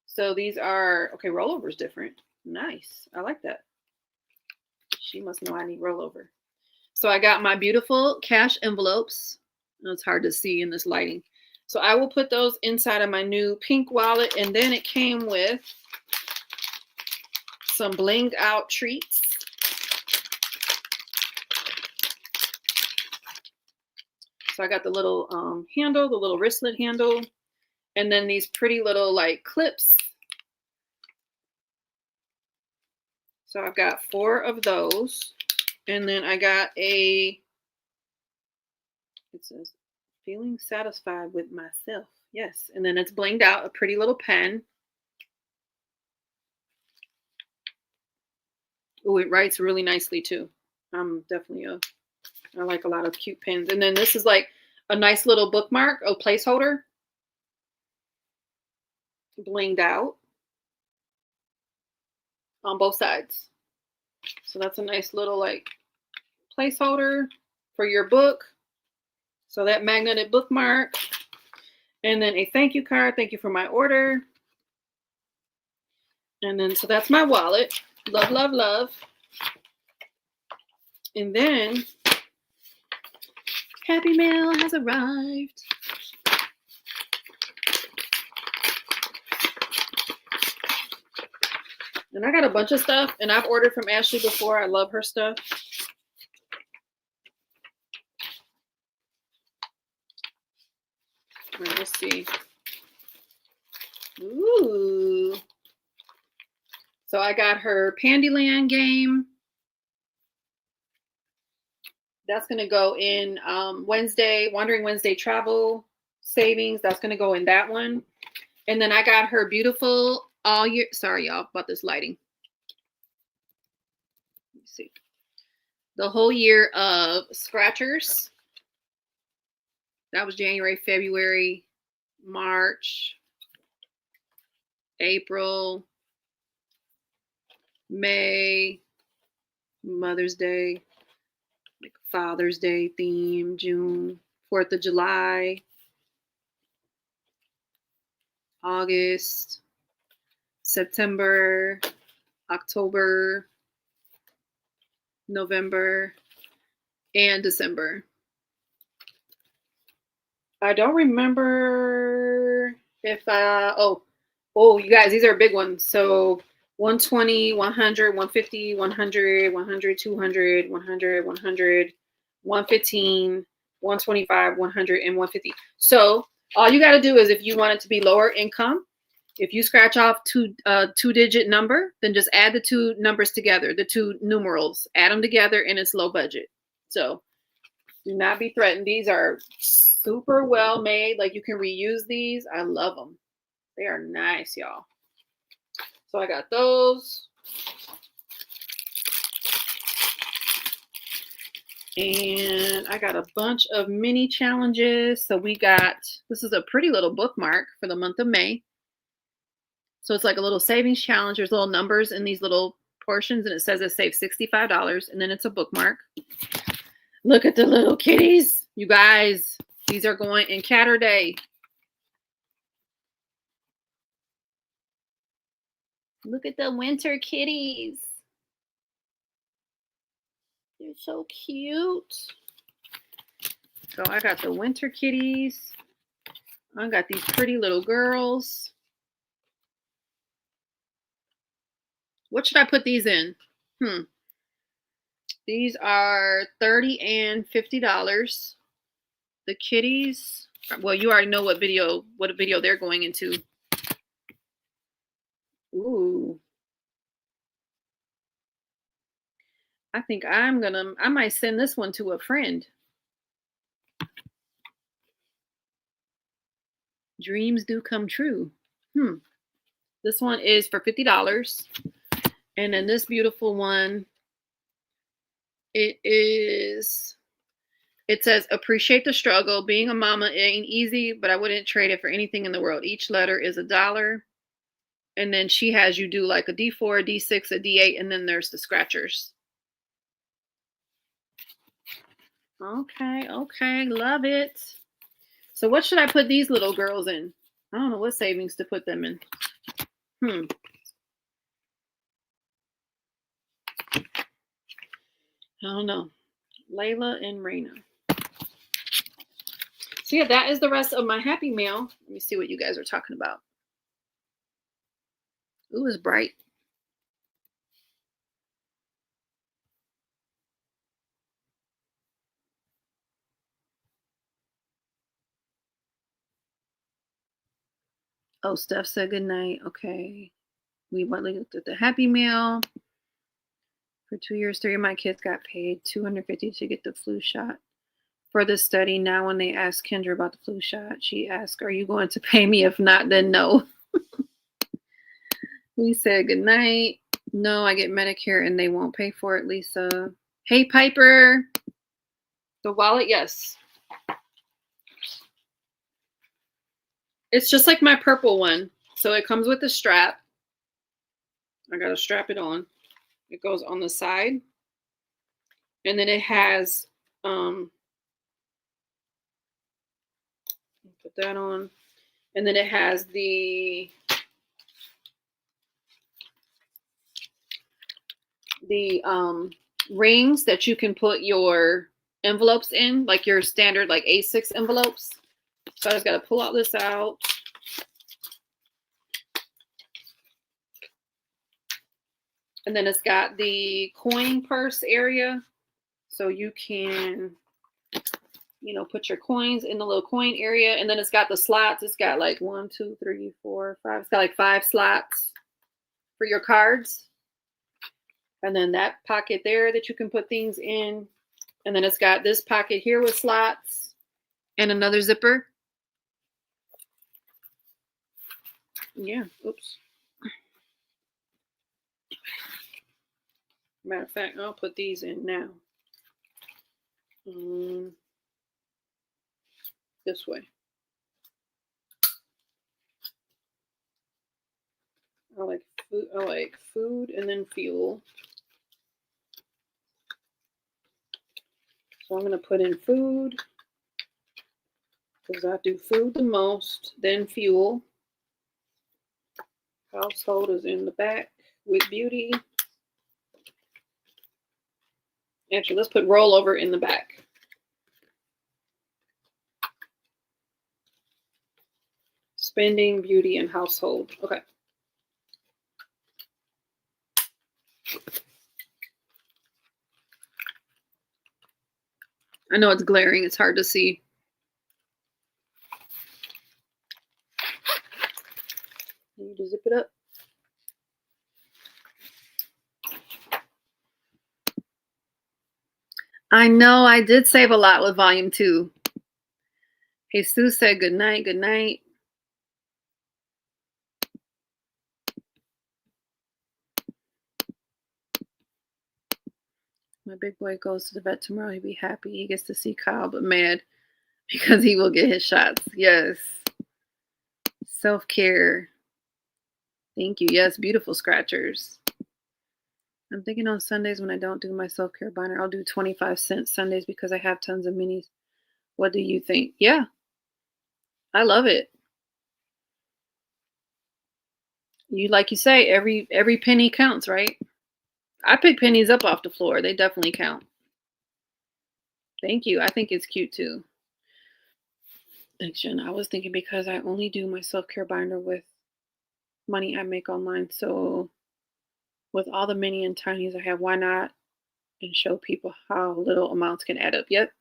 So these are, okay, rollover is different. Nice. I like that. She must know I need rollover. So I got my beautiful cash envelopes. It's hard to see in this lighting. So I will put those inside of my new pink wallet. And then it came with some blinged out treats. So I got the little handle, the little wristlet handle. And then these pretty little like clips. So I've got 4 of those. And then I got it says, feeling satisfied with myself. Yes. And then it's blinged out, a pretty little pen. Oh, it writes really nicely too. I'm definitely I like a lot of cute pins. And then this is like a nice little bookmark, a placeholder, blinged out on both sides. So that's a nice little like placeholder for your book. So that magnetic bookmark. And then a thank you card. Thank you for my order. And then, so that's my wallet. Love, love, love. And then Happy Mail has arrived. And I got a bunch of stuff, and I've ordered from Ashley before. I love her stuff. Let's see. Ooh. So I got her Pandyland game. That's going to go in Wednesday, Wandering Wednesday travel savings. That's going to go in that one. And then I got her beautiful all year. Sorry, y'all, about this lighting. Let's see. The whole year of Scratchers. That was January, February, March, April, May, Mother's Day, like Father's Day theme, June, 4th of July, August, September, October, November, and December. I don't remember if you guys, these are big ones. So 120, 100, 150, 100, 100, 200, 100, 100, 115, 125, 100, and 150. So all you got to do is, if you want it to be lower income, if you scratch off two-digit number, then just add the two numbers together, the two numerals, add them together, and it's low budget. So do not be threatened. These are super well made. Like, you can reuse these. I love them. They are nice, y'all. So I got those. And I got a bunch of mini challenges. So we got, this is a pretty little bookmark for the month of May. So it's like a little savings challenge. There's little numbers in these little portions, and it says it saves $65. And then it's a bookmark. Look at the little kitties. You guys, these are going in Catterday. Look at the winter kitties. They're so cute. So I got the winter kitties. I got these pretty little girls. What should I put these in? These are $30 and $50. The kitties, well, you already know what video they're going into. Ooh. I think I might send this one to a friend. Dreams do come true. This one is for $50. And then this beautiful one, it says, appreciate the struggle. Being a mama ain't easy, but I wouldn't trade it for anything in the world. Each letter is $1. And then she has you do like a D4, a D6, a D8, and then there's the scratchers. Okay, love it. So what should I put these little girls in? I don't know what savings to put them in. I don't know. Layla and Raina. So yeah, that is the rest of my Happy Mail. Let me see what you guys are talking about. Ooh, it's bright. Oh, Steph said good night. Okay. We looked at the Happy Mail. For 2 years, 3 of my kids got paid $250 to get the flu shot for the study. Now, when they asked Kendra about the flu shot, she asked, are you going to pay me? If not, then no. We said good night. No, I get Medicare and they won't pay for it, Lisa. Hey, Piper. The wallet, yes. It's just like my purple one. So it comes with a strap. I gotta strap it on. It goes on the side. And then it has, put that on. And then it has the rings that you can put your envelopes in, like your standard like A6 envelopes. So I just gotta pull all this out. And then it's got the coin purse area. So you can, you know, put your coins in the little coin area. And then it's got the slots. It's got like 1, 2, 3, 4, 5. It's got like 5 slots for your cards. And then that pocket there that you can put things in. And then it's got this pocket here with slots and another zipper. Yeah, oops. Matter of fact, I'll put these in now. This way. I like food and then fuel. So I'm going to put in food because I do food the most, then fuel. Household is in the back with beauty. Actually, let's put rollover in the back. Spending, beauty, and household. Okay. I know it's glaring. It's hard to see. I need to zip it up. I know I did save a lot with volume 2. Jesus said good night, good night. My big boy goes to the vet tomorrow. He'll be happy. He gets to see Kyle, but mad because he will get his shots. Yes. Self-care. Thank you. Yes, beautiful scratchers. I'm thinking on Sundays when I don't do my self-care binder, I'll do 25-cent Sundays because I have tons of minis. What do you think? Yeah. I love it. Like you say, every penny counts, right? I pick pennies up off the floor. They definitely count. Thank you. I think it's cute too. Thanks, Jen. I was thinking because I only do my self-care binder with money I make online. So with all the mini and tinies I have, why not and show people how little amounts can add up? Yep.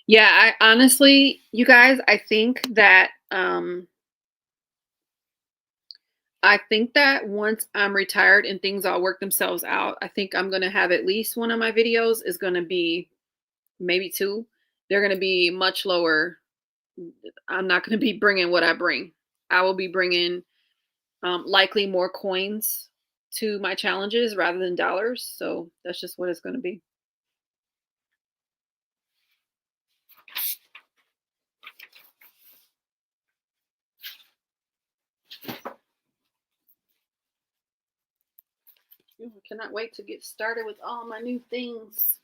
Yeah, I honestly, you guys, I think that once I'm retired and things all work themselves out, I think I'm going to have at least one of my videos is going to be, maybe 2. They're going to be much lower. I'm not going to be bringing what I bring. I will be bringing likely more coins to my challenges rather than dollars. So that's just what it's going to be. I cannot wait to get started with all my new things.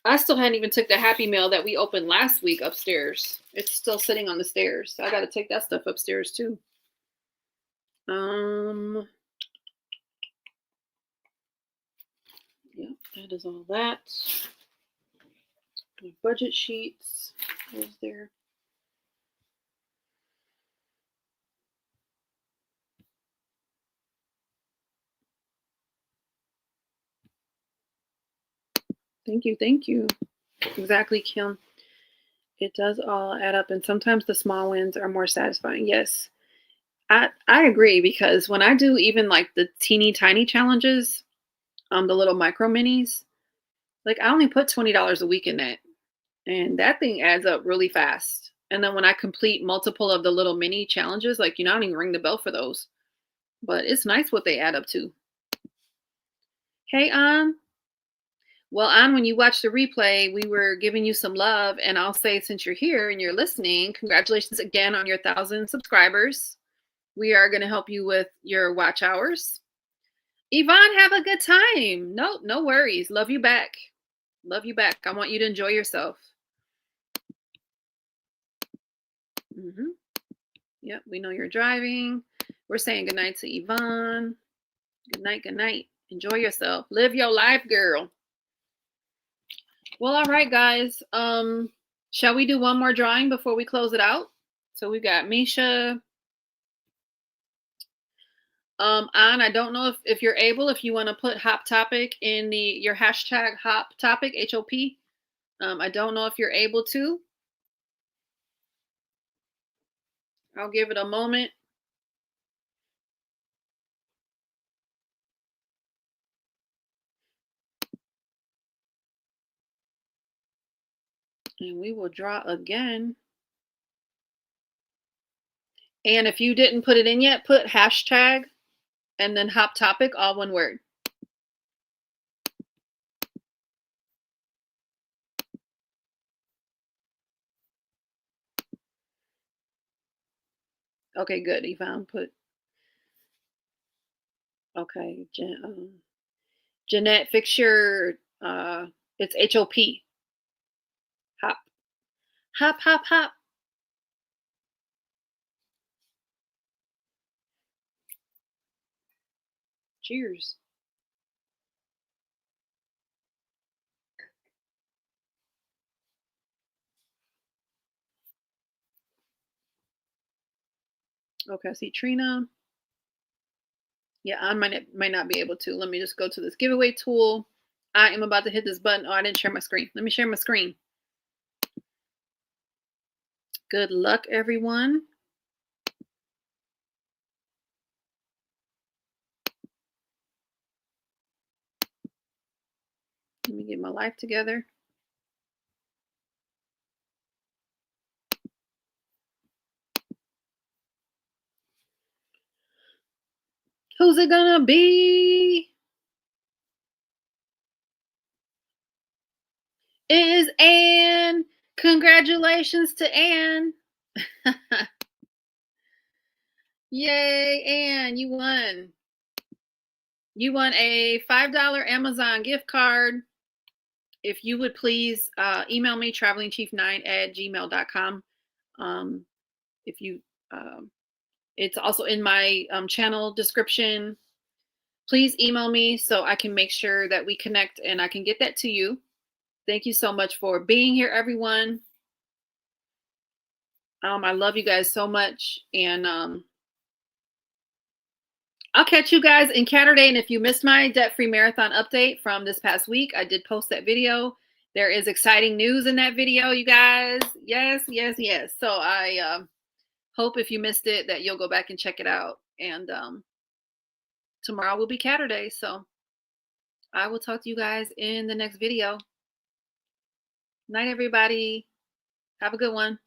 I still hadn't even took the Happy Meal that we opened last week upstairs. It's still sitting on the stairs. So I got to take that stuff upstairs too. Yeah, that is all that. My budget sheets is there. Thank you, thank you. Exactly, Kim. It does all add up, and sometimes the small wins are more satisfying. Yes, I agree because when I do even like the teeny tiny challenges, the little micro minis, like I only put $20 a week in that, and that thing adds up really fast. And then when I complete multiple of the little mini challenges, like I don't even ring the bell for those. but it's nice what they add up to. Hey, An. Well, An, when you watch the replay, we were giving you some love, and I'll say, since you're here and you're listening, congratulations again on your 1,000 subscribers. We are going to help you with your watch hours. Yvonne, have a good time. No worries. Love you back. Love you back. I want you to enjoy yourself. Yep, we know you're driving. We're saying goodnight to Yvonne. Good night, good night. Enjoy yourself. Live your life, girl. Well, all right, guys. Shall we do one more drawing before we close it out? So we've got Misha. An, I don't know if you're able, if you want to put Hop Topic in your hashtag Hop Topic, HOP. I don't know if you're able to. I'll give it a moment. And we will draw again. And if you didn't put it in yet, put hashtag and then Hop Topic, all one word. Okay, good. Yvonne put. Okay, Jeanette, fix your. It's HOP. Hop. Hop, hop, hop. Cheers. Okay, I see Trina. Yeah, I might not be able to. Let me just go to this giveaway tool. I am about to hit this button. Oh, I didn't share my screen. Let me share my screen. Good luck, everyone. Let me get my life together. Who's it gonna be? It is Anne. Congratulations to Anne. Yay, Anne, you won. You won a $5 Amazon gift card. If you would please email me, travelingchief9@gmail.com. If you, it's also in my channel description. Please email me so I can make sure that we connect and I can get that to you. Thank you so much for being here, everyone. I love you guys so much. And I'll catch you guys in Catterday. And if you missed my debt-free marathon update from this past week, I did post that video. There is exciting news in that video, you guys. Yes, yes, yes. So I hope if you missed it that you'll go back and check it out. And tomorrow will be Catterday. So I will talk to you guys in the next video. Night, everybody. Have a good one.